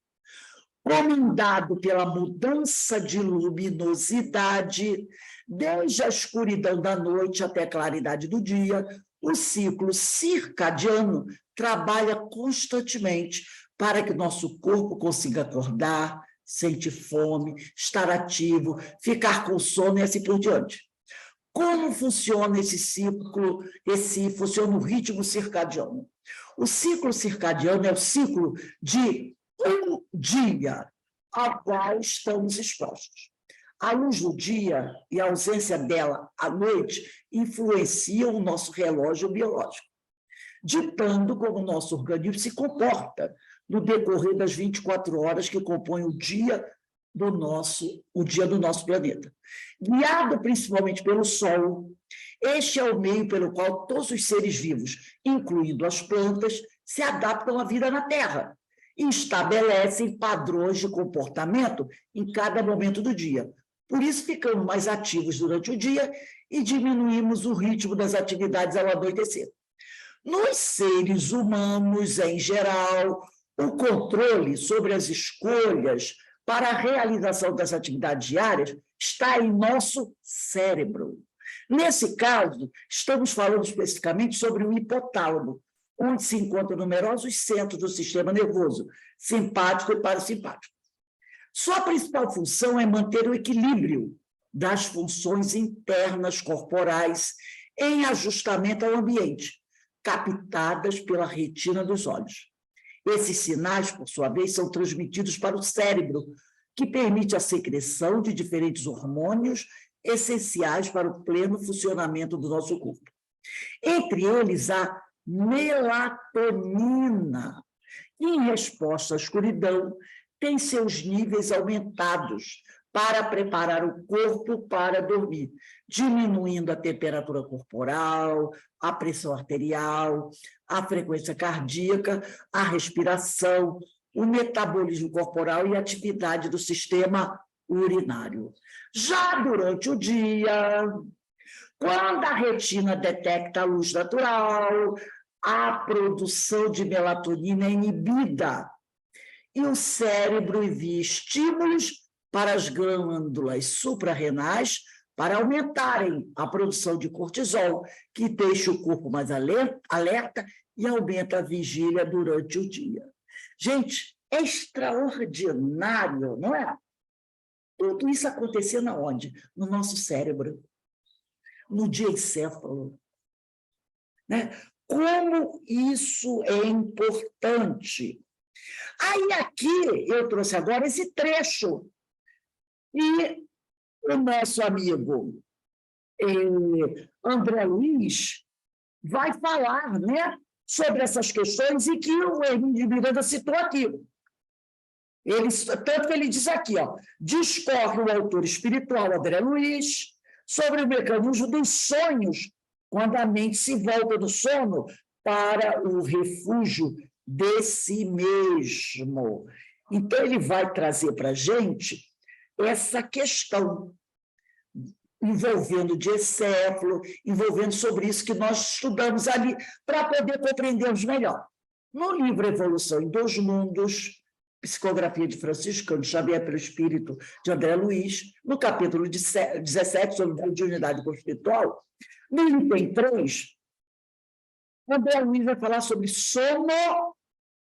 Comandado pela mudança de luminosidade, desde a escuridão da noite até a claridade do dia, o ciclo circadiano trabalha constantemente para que nosso corpo consiga acordar, sentir fome, estar ativo, ficar com sono e assim por diante. Como funciona esse ciclo? Funciona o ritmo circadiano. O ciclo circadiano é o ciclo de um dia ao qual estamos expostos. A luz do dia e a ausência dela à noite influenciam o nosso relógio biológico, ditando como o nosso organismo se comporta no decorrer das 24 horas que compõem o dia do nosso planeta. Guiado principalmente pelo Sol, este é o meio pelo qual todos os seres vivos, incluindo as plantas, se adaptam à vida na Terra e estabelecem padrões de comportamento em cada momento do dia. Por isso, ficamos mais ativos durante o dia e diminuímos o ritmo das atividades ao anoitecer. Nos seres humanos, em geral, o controle sobre as escolhas para a realização das atividades diárias está em nosso cérebro. Nesse caso, estamos falando especificamente sobre o hipotálamo, onde se encontram numerosos centros do sistema nervoso, simpático e parasimpático. Sua principal função é manter o equilíbrio das funções internas corporais em ajustamento ao ambiente, captadas pela retina dos olhos. Esses sinais, por sua vez, são transmitidos para o cérebro, que permite a secreção de diferentes hormônios essenciais para o pleno funcionamento do nosso corpo. Entre eles, a melatonina, que, em resposta à escuridão, tem seus níveis aumentados para preparar o corpo para dormir, diminuindo a temperatura corporal, a pressão arterial, a frequência cardíaca, a respiração, o metabolismo corporal e a atividade do sistema urinário. Já durante o dia, quando a retina detecta a luz natural, a produção de melatonina é inibida e o cérebro envia estímulos para as glândulas suprarrenais para aumentarem a produção de cortisol, que deixa o corpo mais alerta e aumenta a vigília durante o dia. Gente, é extraordinário, não é? Tudo isso acontecendo aonde? No nosso cérebro, no diencéfalo. Né? Como isso é importante. Aí aqui eu trouxe agora esse trecho. E o nosso amigo André Luiz vai falar, né, sobre essas questões e que o Henrique de Miranda citou aqui. Tanto que ele diz aqui, ó, discorre o autor espiritual André Luiz sobre o mecanismo dos sonhos, quando a mente se volta do sono para o refúgio de si mesmo. Então, ele vai trazer para a gente essa questão envolvendo o diencéfalo, envolvendo sobre isso que nós estudamos ali, para poder compreendermos melhor. No livro Evolução em Dois Mundos, Psicografia de Franciscano Xavier pelo Espírito, de André Luiz, no capítulo 17, sobre mediunidade espiritual, no item 3, André Luiz vai falar sobre sono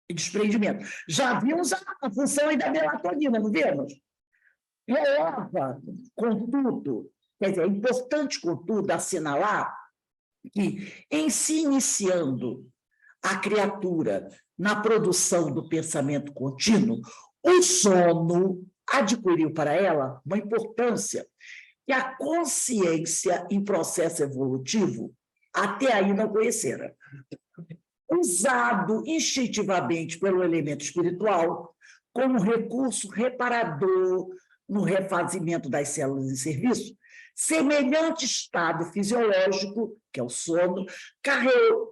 e desprendimento. Já vimos a função aí da melatonina, não vimos? Releva, contudo, quer dizer, é importante, contudo, assinalar que, em se iniciando a criatura na produção do pensamento contínuo, o sono adquiriu para ela uma importância que a consciência em processo evolutivo até aí não conhecera. Usado instintivamente pelo elemento espiritual como recurso reparador no refazimento das células em serviço, semelhante estado fisiológico, que é o sono,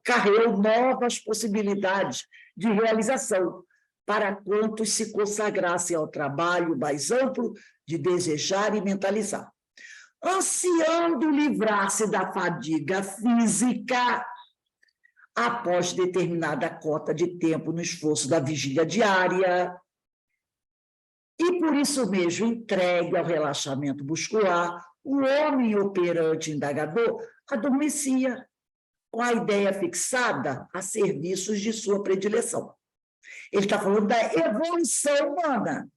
carregou novas possibilidades de realização para quantos se consagrassem ao trabalho mais amplo de desejar e mentalizar. Ansiando livrar-se da fadiga física, após determinada cota de tempo no esforço da vigília diária, e por isso mesmo entregue ao relaxamento muscular, o homem operante indagador adormecia, com a ideia fixada a serviços de sua predileção. Ele está falando da evolução humana.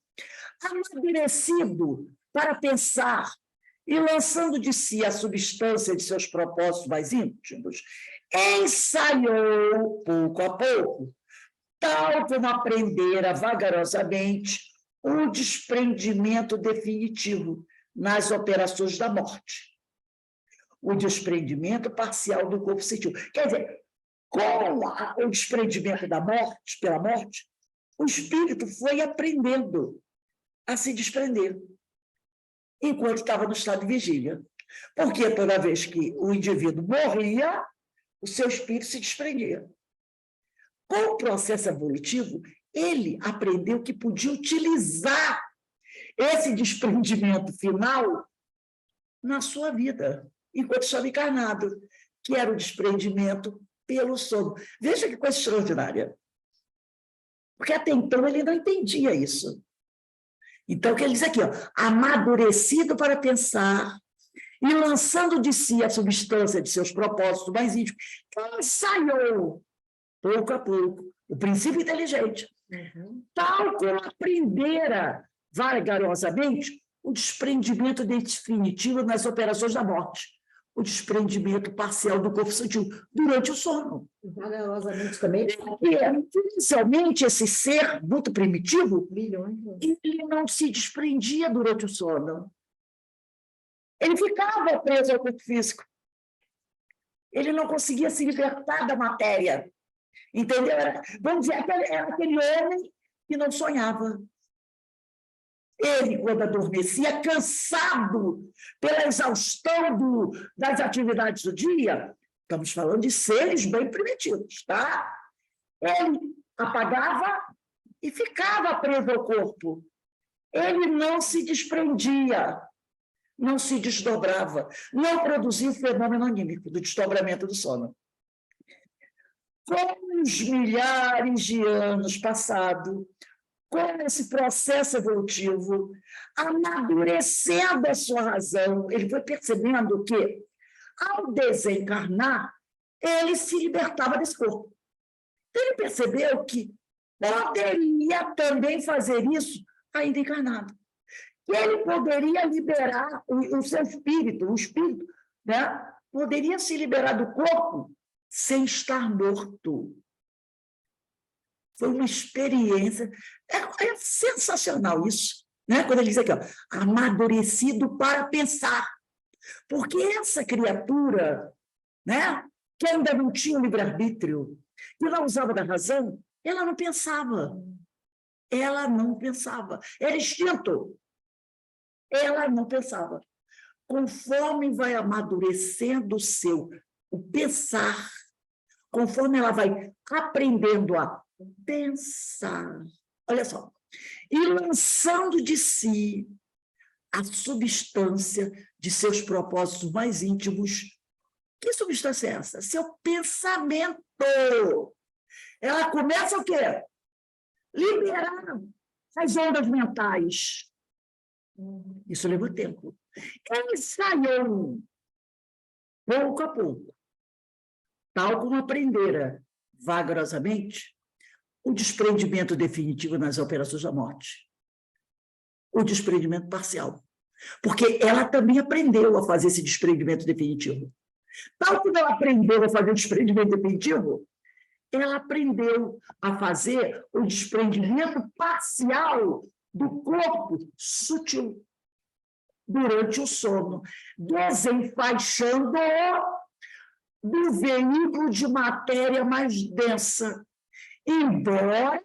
Amadurecido para pensar e lançando de si a substância de seus propósitos mais íntimos, ensaiou, pouco a pouco, tal como aprendera vagarosamente, o desprendimento definitivo nas operações da morte. O desprendimento parcial do corpo sensível. Quer dizer, com o desprendimento da morte, pela morte, o espírito foi aprendendo a se desprender, enquanto estava no estado de vigília. Porque toda vez que o indivíduo morria, o seu espírito se desprendia. Com o processo evolutivo, ele aprendeu que podia utilizar esse desprendimento final na sua vida, enquanto estava encarnado, que era o desprendimento pelo sono. Veja que coisa extraordinária. Porque até então ele não entendia isso. Então, o que ele diz aqui, ó, amadurecido para pensar e lançando de si a substância de seus propósitos mais íntimos, ensaiou, pouco a pouco, o princípio inteligente, tal como aprendera vagarosamente o desprendimento definitivo nas operações da morte, o desprendimento parcial do corpo sutil durante o sono. Vagarosamente também. Inicialmente, esse ser muito primitivo, Milhões. ele não se desprendia durante o sono. Ele ficava preso ao corpo físico. Ele não conseguia se libertar da matéria. Entendeu? Vamos dizer, era aquele homem que não sonhava. Ele, quando adormecia, cansado pela exaustão das atividades do dia, estamos falando de seres bem primitivos, tá? Ele apagava e ficava preso ao corpo. Ele não se desprendia, não se desdobrava, não produzia o fenômeno anímico do desdobramento do sono. Com os milhares de anos passados, com esse processo evolutivo, amadurecendo a sua razão, ele foi percebendo que, ao desencarnar, ele se libertava desse corpo. Ele percebeu que poderia também fazer isso ainda encarnado. que ele poderia liberar o seu espírito, o espírito, né? Poderia se liberar do corpo sem estar morto. Foi uma experiência, é sensacional isso, né? Quando ele diz aqui, ó, amadurecido para pensar, porque essa criatura, né, que ainda não tinha o livre-arbítrio, que não usava da razão, ela não pensava, era instinto, ela não pensava. Conforme vai amadurecendo o pensar, conforme ela vai aprendendo a pensar, olha só, e lançando de si a substância de seus propósitos mais íntimos. Que substância é essa? Seu pensamento. Ela começa o quê? Liberar as ondas mentais. Isso levou tempo. Ensaiou, pouco a pouco, tal como aprendera vagarosamente, o desprendimento definitivo nas operações da morte. O desprendimento parcial. Porque ela também aprendeu a fazer esse desprendimento definitivo. Tal como ela aprendeu a fazer o desprendimento definitivo, ela aprendeu a fazer o desprendimento parcial do corpo sutil durante o sono, desenfaixando-o do veículo de matéria mais densa, embora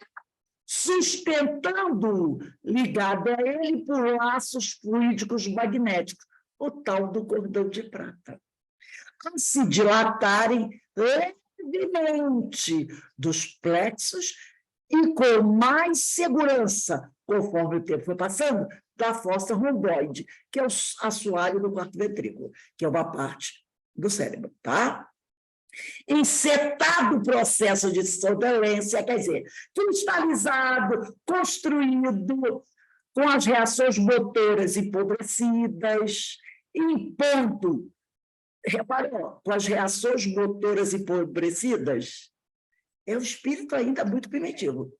sustentando-o ligado a ele por laços fluídicos magnéticos, o tal do cordão de prata, a se dilatarem levemente dos plexos e com mais segurança, conforme o tempo foi passando, da fossa romboide, que é o assoalho do quarto ventrículo, que é uma parte do cérebro, tá? Encetado o processo de sonolência, quer dizer, cristalizado, construído com as reações motoras empobrecidas, impondo, reparou, com as reações motoras empobrecidas, é o espírito ainda muito primitivo,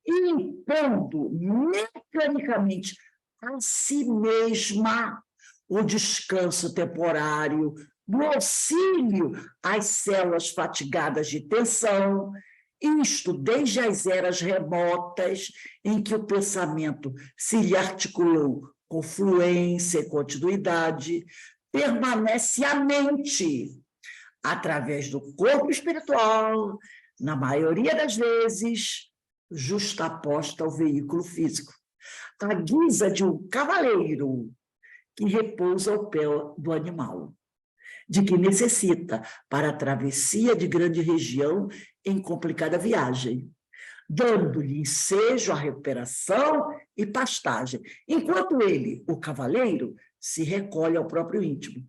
impondo mecanicamente a si mesma o descanso temporário, no auxílio às células fatigadas de tensão, isto desde as eras remotas em que o pensamento se lhe articulou com fluência e continuidade, permanece a mente, através do corpo espiritual, na maioria das vezes, justaposta ao veículo físico, à guisa de um cavaleiro que repousa ao pé do animal, de que necessita para a travessia de grande região em complicada viagem, dando-lhe ensejo à recuperação e pastagem, enquanto ele, o cavaleiro, se recolhe ao próprio íntimo,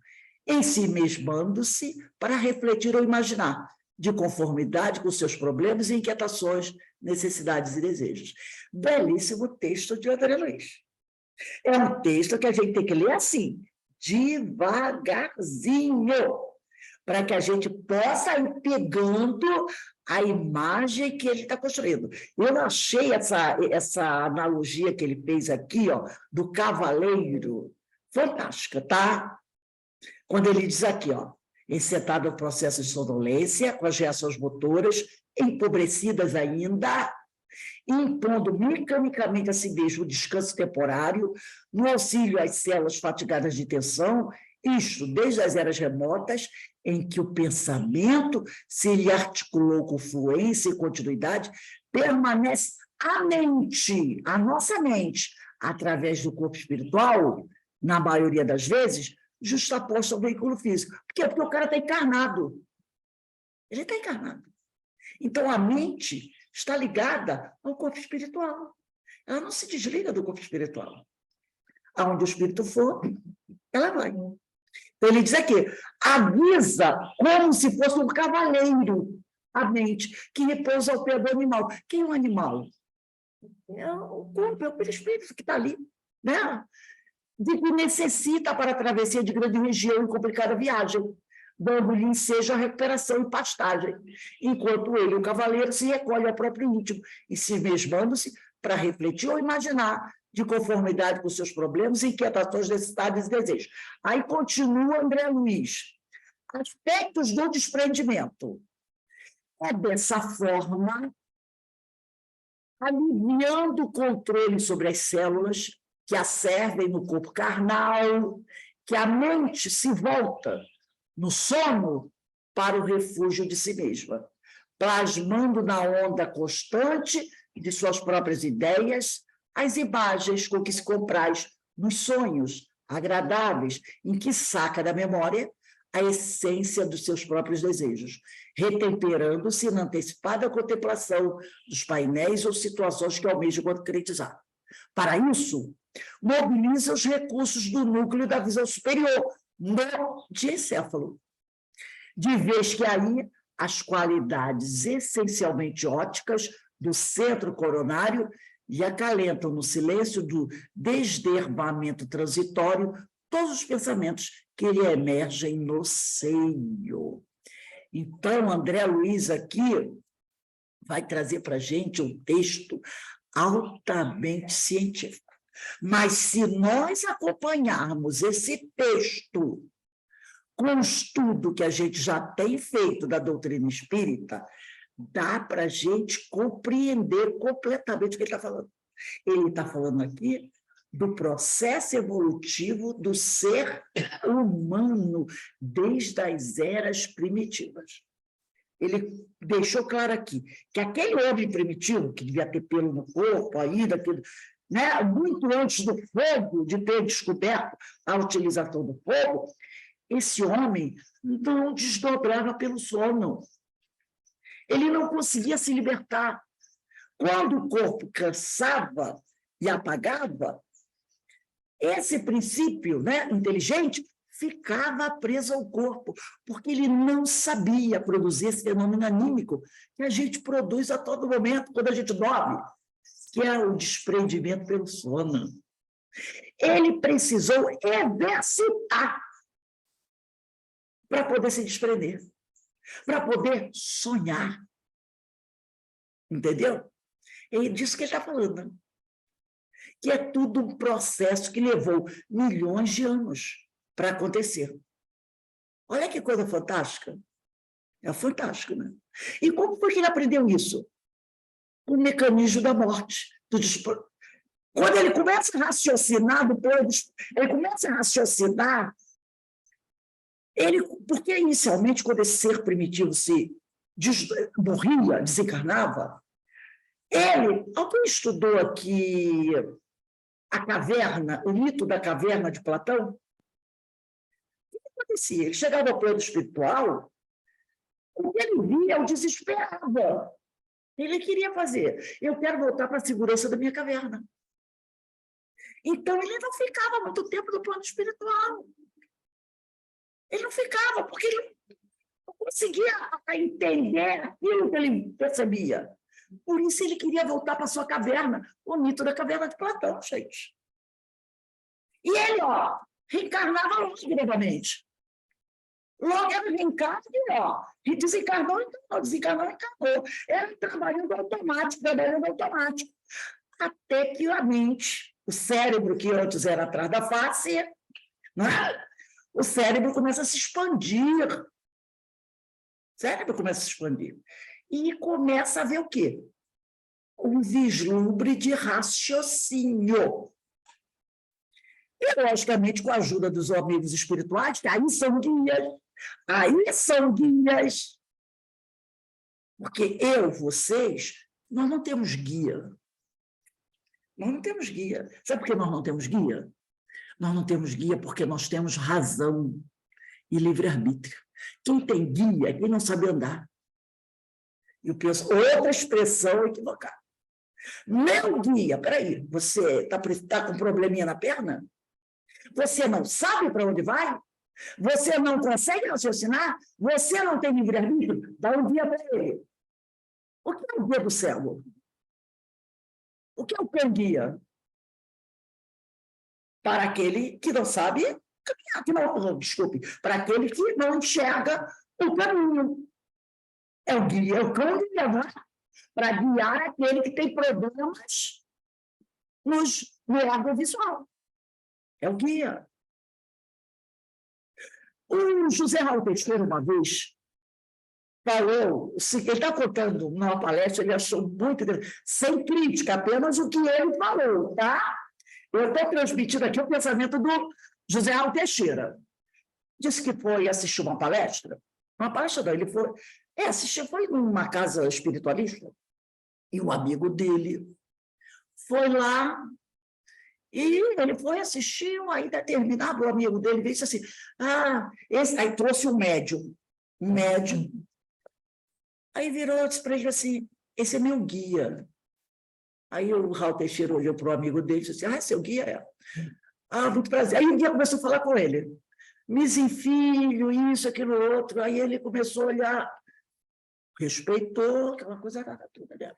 em si mesmando-se para refletir ou imaginar, de conformidade com seus problemas e inquietações, necessidades e desejos. Belíssimo texto de André Luiz. É um texto que a gente tem que ler assim, devagarzinho, para que a gente possa ir pegando a imagem que ele está construindo. Eu achei essa analogia que ele fez aqui, ó, do cavaleiro, fantástica, tá? Quando ele diz aqui, ó, encetado ao processo de sonolência, com as reações motoras, empobrecidas ainda, impondo mecanicamente a si mesmo o descanso temporário, no auxílio às células fatigadas de tensão, isto desde as eras remotas, em que o pensamento se lhe articulou com fluência e continuidade, permanece a mente, a nossa mente, através do corpo espiritual, na maioria das vezes, justaposto ao veículo físico. Por quê? Porque o cara está encarnado. Ele está encarnado. Então, a mente está ligada ao corpo espiritual. Ela não se desliga do corpo espiritual. Aonde o espírito for, ela vai. Então, ele diz aqui, avisa como se fosse um cavaleiro a mente, que repousa ao pé do animal. Quem é o animal? É o corpo, é o perispírito que está ali, né? De que necessita para a travessia de grande região e complicada viagem, dando-lhe ensejo a recuperação e pastagem, enquanto ele, o cavaleiro, se recolhe ao próprio íntimo, e se mesmando-se para refletir ou imaginar, de conformidade com seus problemas, inquietações, necessidades e desejos. Aí continua André Luiz. Aspectos do desprendimento. É dessa forma, aliviando o controle sobre as células que a servem no corpo carnal, que a mente se volta no sono para o refúgio de si mesma, plasmando na onda constante de suas próprias ideias as imagens com que se compraz nos sonhos agradáveis, em que saca da memória a essência dos seus próprios desejos, retemperando-se na antecipada contemplação dos painéis ou situações que almeja concretizar. Para isso, mobiliza os recursos do núcleo da visão superior, no diencéfalo, de vez que aí as qualidades essencialmente ópticas do centro coronário e acalentam no silêncio do desderramamento transitório todos os pensamentos que lhe emergem no seio. Então, André Luiz aqui vai trazer para a gente um texto altamente científico. Mas se nós acompanharmos esse texto com o estudo que a gente já tem feito da doutrina espírita, dá para a gente compreender completamente o que ele está falando. Ele está falando aqui do processo evolutivo do ser humano desde as eras primitivas. Ele deixou claro aqui que aquele homem primitivo, que devia ter pelo no corpo ainda, né, muito antes do fogo, de ter descoberto a utilização do fogo, esse homem não desdobrava pelo sono. Ele não conseguia se libertar. Quando o corpo cansava e apagava, esse princípio, né, inteligente ficava preso ao corpo, porque ele não sabia produzir esse fenômeno anímico que a gente produz a todo momento, quando a gente dorme, que é o desprendimento pelo sono. Ele precisou exercitar para poder se desprender, para poder sonhar. Entendeu? É disso que ele está falando. Que é tudo um processo que levou milhões de anos para acontecer. Olha que coisa fantástica. É fantástico, né? E como foi que ele aprendeu isso? O mecanismo da morte. Quando ele começa a raciocinar, ele começa a raciocinar, porque inicialmente, quando esse ser primitivo morria, desencarnava, alguém estudou aqui a caverna, o mito da caverna de Platão? O que acontecia? Ele chegava ao plano espiritual, o que ele via o desesperava. Ele queria fazer, eu quero voltar para a segurança da minha caverna. Então, ele não ficava muito tempo no plano espiritual. Ele não ficava, porque ele não conseguia entender aquilo que ele percebia. Por isso, ele queria voltar para a sua caverna, o mito da caverna de Platão, gente. E ele, reencarnava logo novamente. Logo ele reencarna e desencarnou, encarnou, desencarnou, encarnou. Era trabalhando automático. Até que a mente, o cérebro, que antes era atrás da face, né? O cérebro começa a se expandir. E começa a ver o quê? Um vislumbre de raciocínio. E, logicamente, com a ajuda dos amigos espirituais, que aí são guias. Porque vocês, nós não temos guia. Sabe por que nós não temos guia? Nós não temos guia porque nós temos razão e livre-arbítrio. Quem tem guia é quem não sabe andar. Eu penso, outra expressão equivocada. Meu guia, peraí, você está com um probleminha na perna? Você não sabe para onde vai? Você não consegue raciocinar? Você não tem livre-arbítrio? Dá um guia para ele. O que é o guia do céu? O que é o cão-guia? Para aquele que não sabe caminhar, para aquele que não enxerga o caminho. É o guia, é o cão-guia, para guiar aquele que tem problemas E é audiovisual. É o guia. O José Raul Teixeira, uma vez, falou, ele está contando numa palestra, ele achou muito interessante, sem crítica, apenas o que ele falou, tá? Eu estou transmitindo aqui o pensamento do José Raul Teixeira. Disse que foi assistir uma palestra não, ele foi assistir, foi numa casa espiritualista, e um amigo dele foi lá, e ele foi assistir, aí determinado, o amigo dele disse assim, aí trouxe um médium, aí virou e disse para ele assim, esse é meu guia. Aí o Raul Teixeira olhou para o amigo dele e disse assim, seu guia é? Muito prazer. Aí o guia começou a falar com ele, Misim filho, isso, aquilo, outro. Aí ele começou a olhar, respeitou, aquela coisa toda, né?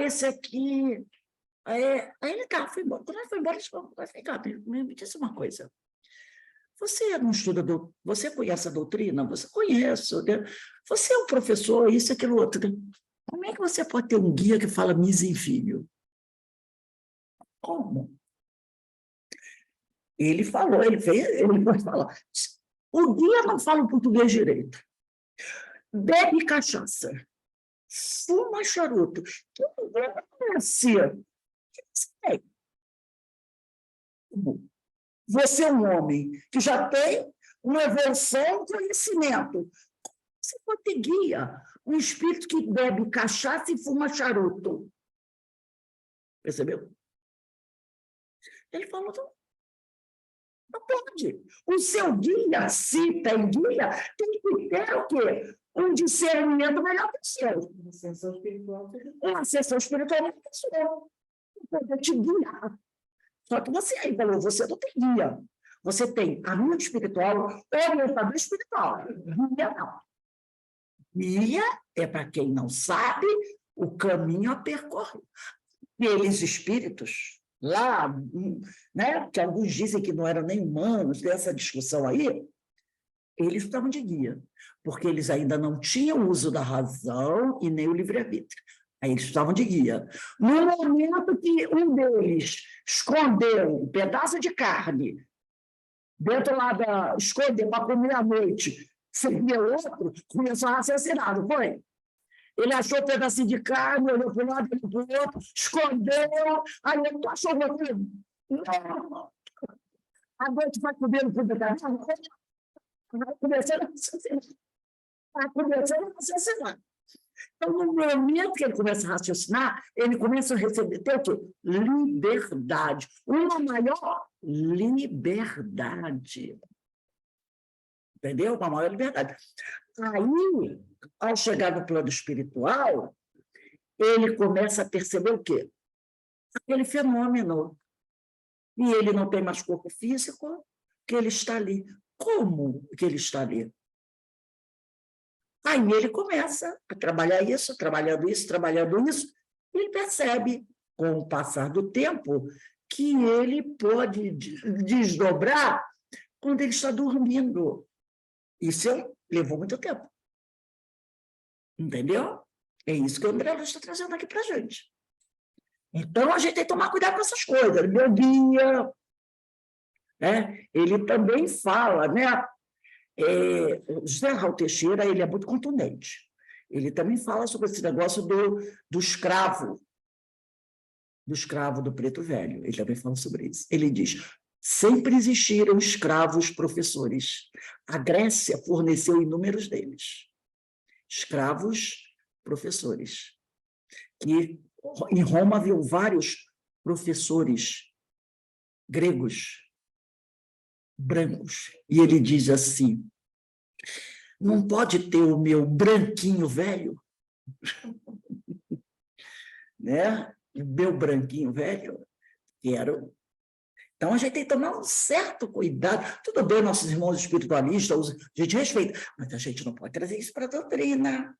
Esse aqui... Aí ele foi embora. Quando ele foi embora, ele falou, vem cá, me disse uma coisa. Você não estuda, você conhece a doutrina? Você conhece, né? Você é um professor, isso, aquilo, outro. Como é que você pode ter um guia que fala Misim filho? Como? Ele falou, ele pode falar. O guia não fala o português direito. Bebe cachaça. Fuma charuto. Que lugar é esse? Você é um homem que já tem uma evolução de conhecimento. Você pode ter guia. Um espírito que bebe cachaça e fuma charuto. Percebeu? Ele falou, não pode. O seu guia, se tem guia, tem que ter o quê? Um discernimento melhor que o seu. Uma ascensão espiritual. Uma ascensão espiritual melhor que o seu. Pode te guiar. Só que você aí falou, você não tem guia. Você tem amigo espiritual, orientador espiritual. Guia não. Guia é para quem não sabe o caminho a percorrer. Aqueles espíritos lá, né, que alguns dizem que não eram nem humanos, dessa discussão aí, eles estavam de guia, porque eles ainda não tinham o uso da razão e nem o livre-arbítrio. Aí eles estavam de guia. No momento que um deles escondeu um pedaço de carne dentro lá escondeu para comer à noite, servia outro, começou a raciocinar, não foi? Ele achou um pedacinho de carne, olhou para um lado, olhou para o outro, escondeu, aí ele achou o outro. Não. A noite vai comer no fundo da carne, vai começando a raciocinar. Vai começando a raciocinar. Então, no momento que ele começa a raciocinar, ele começa a receber o quê? Liberdade. Uma maior liberdade. Entendeu? Uma maior liberdade. Aí, ao chegar no plano espiritual, ele começa a perceber o quê? Aquele fenômeno. E ele não tem mais corpo físico, que ele está ali. Como que ele está ali? Aí ele começa a trabalhar isso, trabalhando isso, e ele percebe, com o passar do tempo, que ele pode desdobrar quando ele está dormindo. Isso levou muito tempo. Entendeu? É isso que o André Luiz está trazendo aqui para a gente. Então, a gente tem que tomar cuidado com essas coisas. Meu guia, né? Ele também fala, né? José Raul Teixeira, ele é muito contundente. Ele também fala sobre esse negócio do escravo do preto velho. Ele também fala sobre isso. Ele diz, sempre existiram escravos professores. A Grécia forneceu inúmeros deles. Escravos professores. E em Roma havia vários professores gregos, brancos. E ele diz assim, não pode ter o meu branquinho velho? Né? O meu branquinho velho, quero. Então, a gente tem que tomar um certo cuidado. Tudo bem, nossos irmãos espiritualistas, a gente respeita, mas a gente não pode trazer isso para a doutrina. A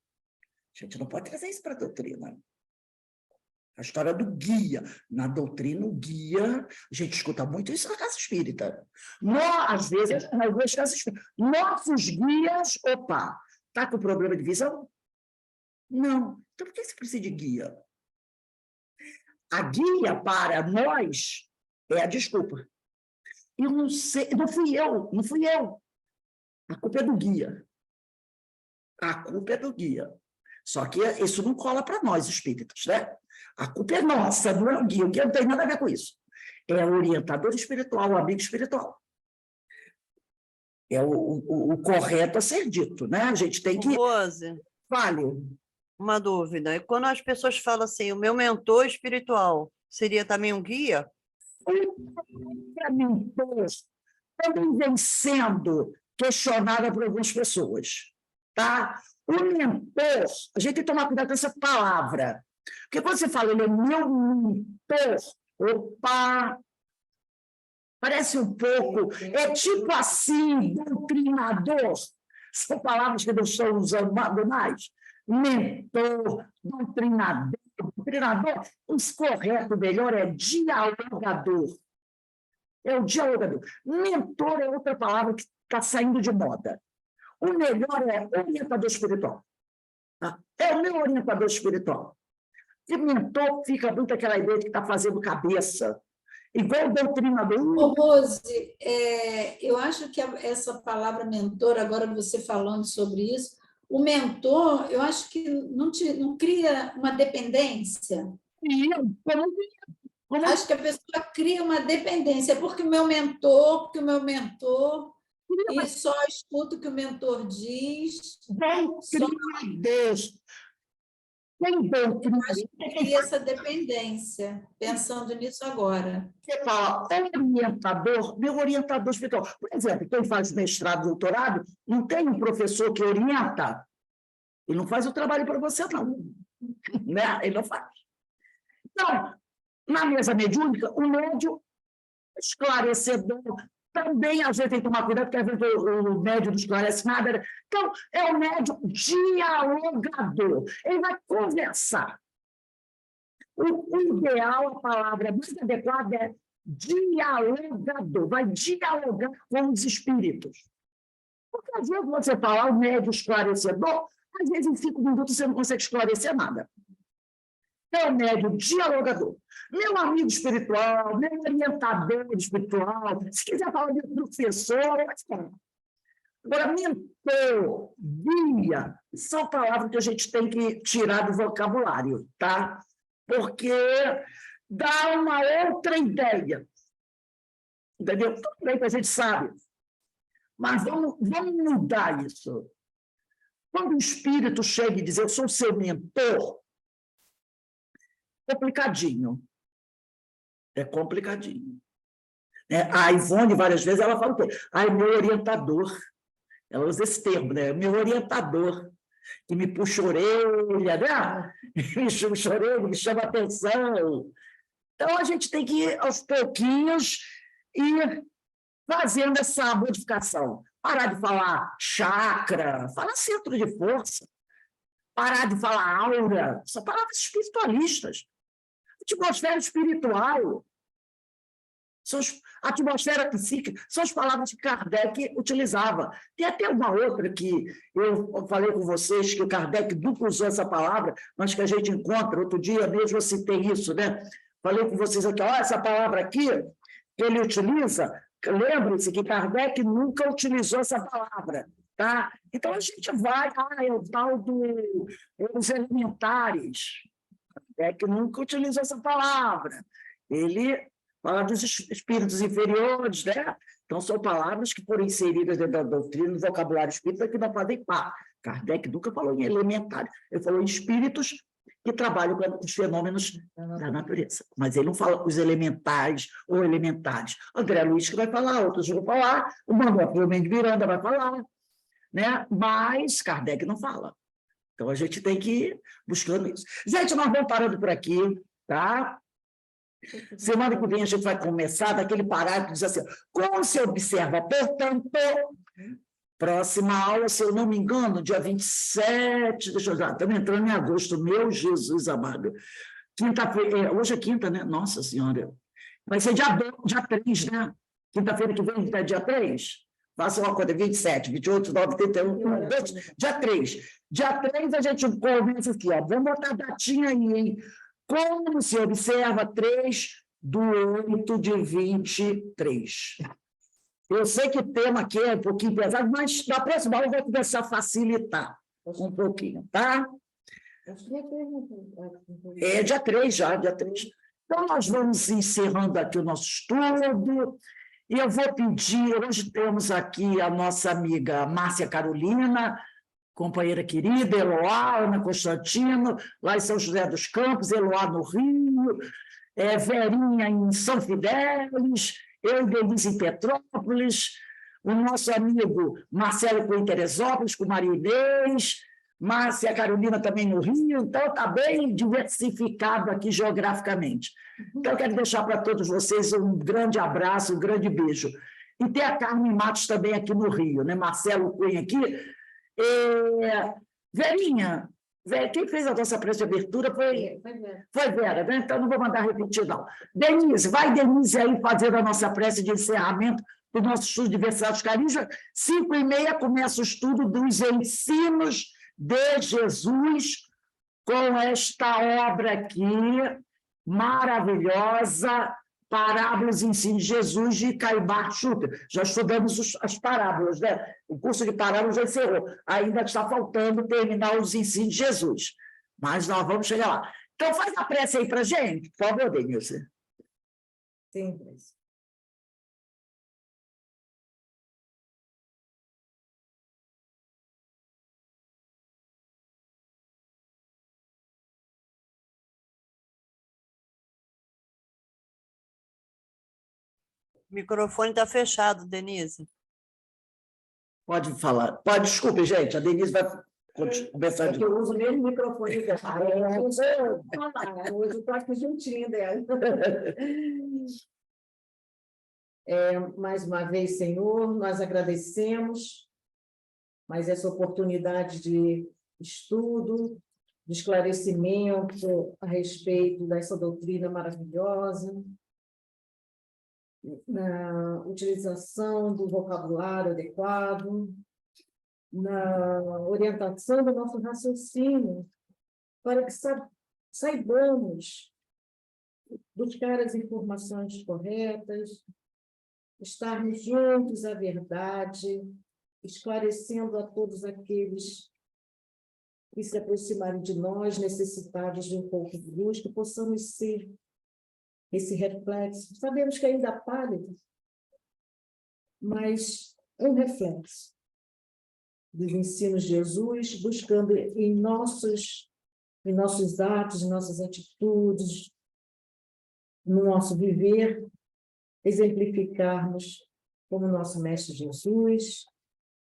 gente não pode trazer isso para a doutrina. A história do guia. Na doutrina, o guia, a gente escuta muito isso na casa espírita. Às vezes, nas duas casas espíritas. Nossos guias, está com problema de visão? Não. Então, por que você precisa de guia? A guia para nós é a desculpa. Eu não sei, não fui eu. A culpa é do guia. A culpa é do guia. Só que isso não cola para nós, espíritas, né? A culpa é nossa, não é o guia. O guia não tem nada a ver com isso. É o orientador espiritual, o amigo espiritual. É o correto a ser dito, né? A gente tem que... Rose, Vale. uma dúvida. E quando as pessoas falam assim, o meu mentor espiritual seria também um guia? Para mim, também vem sendo questionada por algumas pessoas, tá? O mentor, a gente tem que tomar cuidado com essa palavra, porque quando você fala, ele é meu mentor, opa, parece um pouco, é tipo assim, doutrinador, são palavras que não estão usando mais, mentor, doutrinador, o correto, melhor, é dialogador. É o dialogador. Mentor é outra palavra que está saindo de moda. O melhor é orientador espiritual. Tá? É o meu orientador espiritual. E mentor fica muito aquela ideia de que está fazendo cabeça. Igual o doutrinador. Ô, Rose, eu acho que essa palavra mentor, agora você falando sobre isso, o mentor, eu acho que não cria uma dependência. Acho que a pessoa cria uma dependência, porque o meu mentor, e só escuta o que o mentor diz. Deus. Tem Acho que cria essa dependência, pensando nisso agora. Você fala, orientador, meu orientador espiritual. Por exemplo, quem faz mestrado, doutorado, não tem um professor que orienta. Ele não faz o trabalho para você, não. Né? Ele não faz. Então, na mesa mediúnica, o médium esclarecedor, também a gente tem que tomar cuidado, porque às vezes o médium não esclarece nada. Então, é o médium dialogador. Ele vai conversar. O ideal, a palavra mais adequada é dialogador. Vai dialogar com os espíritos. Porque às vezes você fala o médium esclarecedor, às vezes em 5 minutos você não consegue esclarecer nada. É o médium dialogador. Meu amigo espiritual, meu orientador espiritual, se quiser falar de professor, agora, mentor, guia, são palavras que a gente tem que tirar do vocabulário, tá? Porque dá uma outra ideia. Entendeu? Tudo bem que a gente sabe. Mas vamos mudar isso. Quando o espírito chega e diz, eu sou seu mentor, complicadinho. É complicadinho. A Ivone, várias vezes, ela fala o quê? É meu orientador. Ela usa esse termo, né? Meu orientador, que me puxa a orelha, né? Me puxa a orelha, me chama a atenção. Então, a gente tem que ir, aos pouquinhos, ir fazendo essa modificação. Parar de falar chakra, falar centro de força. Parar de falar aura. São palavras espiritualistas. Atmosfera espiritual, atmosfera psíquica, são as palavras que Kardec utilizava. Tem até uma outra que eu falei com vocês, que o Kardec nunca usou essa palavra, mas que a gente encontra, outro dia mesmo eu citei isso, né? Falei com vocês aqui, olha, essa palavra aqui, que ele utiliza, lembre-se que Kardec nunca utilizou essa palavra, tá? Então a gente vai, é o tal dos elementares, que nunca utilizou essa palavra. Ele fala dos espíritos inferiores, né? Então, são palavras que foram inseridas dentro da doutrina, no vocabulário espírita, que não podem par. Kardec nunca falou em elementares, ele falou em espíritos que trabalham com os fenômenos da natureza. Mas ele não fala os elementares ou elementares. André Luiz que vai falar, outros vão falar, o Manuel Mendes Miranda vai falar, né? Mas Kardec não fala. Então, a gente tem que ir buscando isso. Gente, nós vamos parando por aqui, tá? Semana que vem a gente vai começar daquele parágrafo que diz assim, como se observa, portanto, próxima aula, se eu não me engano, dia 27, deixa eu ver, estamos entrando em agosto, meu Jesus amado. Quinta-feira, hoje é quinta, né? Nossa Senhora. Vai ser dia 3, né? Quinta-feira que vem, dia 3? Faça uma conta, 27, 28, 9, 31, 2, dia 3. Dia 3 a gente começa aqui, ó. Vamos botar a datinha aí, hein? Como se observa 3/8/23. Eu sei que o tema aqui é um pouquinho pesado, mas na próxima aula eu vou começar a facilitar um pouquinho, tá? Acho que é pergunta. É dia 3 já, dia 3. Então, nós vamos encerrando aqui o nosso estudo, e eu vou pedir, hoje temos aqui a nossa amiga Márcia Carolina, companheira querida, Eloá, Ana Constantino, lá em São José dos Campos, Eloá no Rio, Verinha em São Fidélis, eu e Denise em Petrópolis, o nosso amigo Marcelo em Teresópolis, com Maria Inês, Márcia Carolina também no Rio, então está bem diversificado aqui geograficamente. Então, eu quero deixar para todos vocês um grande abraço, um grande beijo. E tem a Carmen Matos também aqui no Rio, né? Marcelo Cunha aqui. Verinha, quem fez a nossa prece de abertura foi Vera, né? Então não vou mandar repetir, não. Denise, vai Denise aí fazer a nossa prece de encerramento do nosso estudo de Diversidade Carisma. 5h30 começa o estudo dos ensinos de Jesus, com esta obra aqui, maravilhosa, Parábolas e Ensinos de Jesus, de Caibar Schutter. Já estudamos as parábolas, né? O curso de parábolas já encerrou. Ainda está faltando terminar os ensinos de Jesus. Mas nós vamos chegar lá. Então, faz a prece aí para a gente, por favor, Denise. Sim. O microfone está fechado, Denise. Pode falar. Pode, desculpe, gente, a Denise vai começar de É que eu uso o mesmo microfone dela. Eu estou aqui juntinho dela. Mais uma vez, Senhor, nós agradecemos mais essa oportunidade de estudo, de esclarecimento a respeito dessa doutrina maravilhosa, na utilização do vocabulário adequado, na orientação do nosso raciocínio, para que saibamos buscar as informações corretas, estarmos juntos à verdade, esclarecendo a todos aqueles que se aproximarem de nós, necessitados de um pouco de luz, que possamos ser esse reflexo. Sabemos que ainda é pálido, mas um reflexo dos ensinos de Jesus, buscando em nossos atos, em nossas atitudes, no nosso viver, exemplificarmos como nosso Mestre Jesus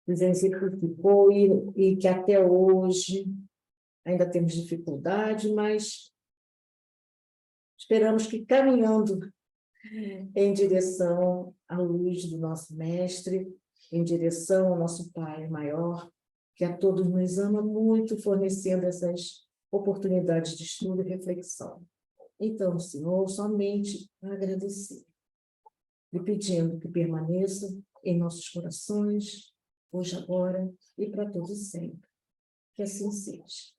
nos exemplificou e que até hoje ainda temos dificuldade, mas esperamos que caminhando em direção à luz do nosso Mestre, em direção ao nosso Pai maior, que a todos nos ama muito, fornecendo essas oportunidades de estudo e reflexão. Então, Senhor, somente agradecer e pedindo que permaneça em nossos corações, hoje, agora e para todos sempre. Que assim seja.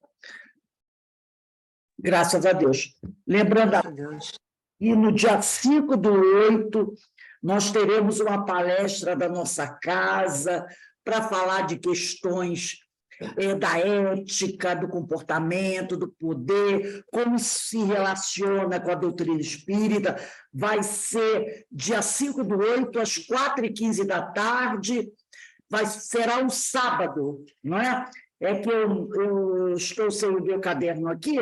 Graças a Deus. Lembrando, e no dia 5/8, nós teremos uma palestra da nossa casa para falar de questões da ética, do comportamento, do poder, como isso se relaciona com a doutrina espírita. Vai ser dia 5/8, às 4h15 da tarde, será um sábado, não é? É que eu estou sem o meu caderno aqui.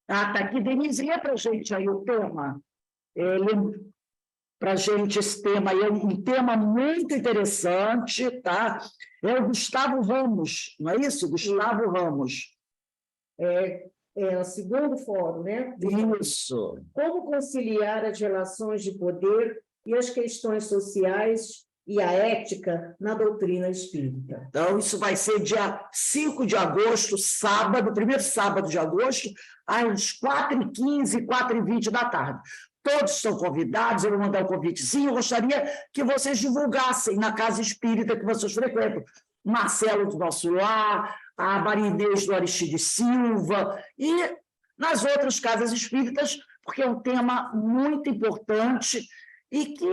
Está aqui, Denise, lê para a gente aí o tema. Para a gente esse tema aí, é um tema muito interessante, tá? É o Gustavo Ramos, não é isso? Gustavo Ramos. É o segundo fórum, né? Isso. Como conciliar as relações de poder e as questões sociais e a ética na doutrina espírita. Então, isso vai ser dia 5 de agosto, sábado, primeiro sábado de agosto, às 4h15, 4h20 da tarde. Todos estão convidados, eu vou mandar um convitezinho, eu gostaria que vocês divulgassem na casa espírita que vocês frequentam. Marcelo do Nosso Lar, a Maria Inês do Aristide Silva, e nas outras casas espíritas, porque é um tema muito importante e que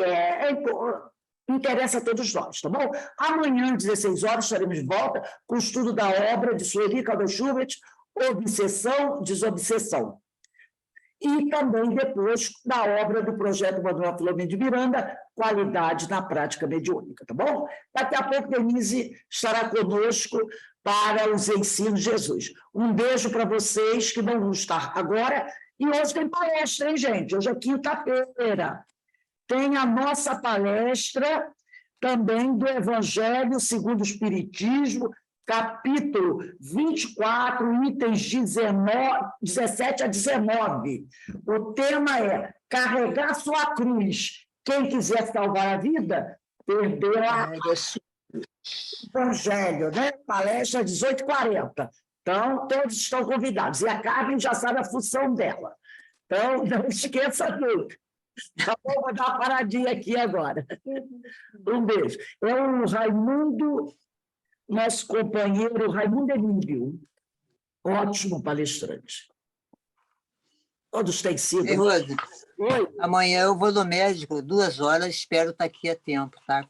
interessa a todos nós, tá bom? Amanhã, às 16 horas, estaremos de volta com o estudo da obra de Sueli Caldwell Schubert, Obsessão, Desobsessão. E também depois da obra do projeto Manuel Filomeno de Miranda, Qualidade na Prática Mediúnica, tá bom? Daqui a pouco, Denise estará conosco para os ensinos de Jesus. Um beijo para vocês que não vão estar agora. E hoje tem palestra, hein, gente? Hoje é quinta-feira. Tem a nossa palestra também do Evangelho segundo o Espiritismo, capítulo 24, itens 17 a 19. O tema é carregar sua cruz. Quem quiser salvar a vida, perdeu a Evangelho, né? Palestra 18h40. Então, todos estão convidados. E a Carmen já sabe a função dela. Então, não esqueça nunca. Tá bom? Vou dar uma paradinha aqui agora. Um beijo. É o Raimundo, nosso companheiro Raimundo Emílio. Ótimo palestrante. Todos têm sido. Ei, Rose, Oi. amanhã eu vou no médico, 2 horas, espero estar aqui a tempo, tá?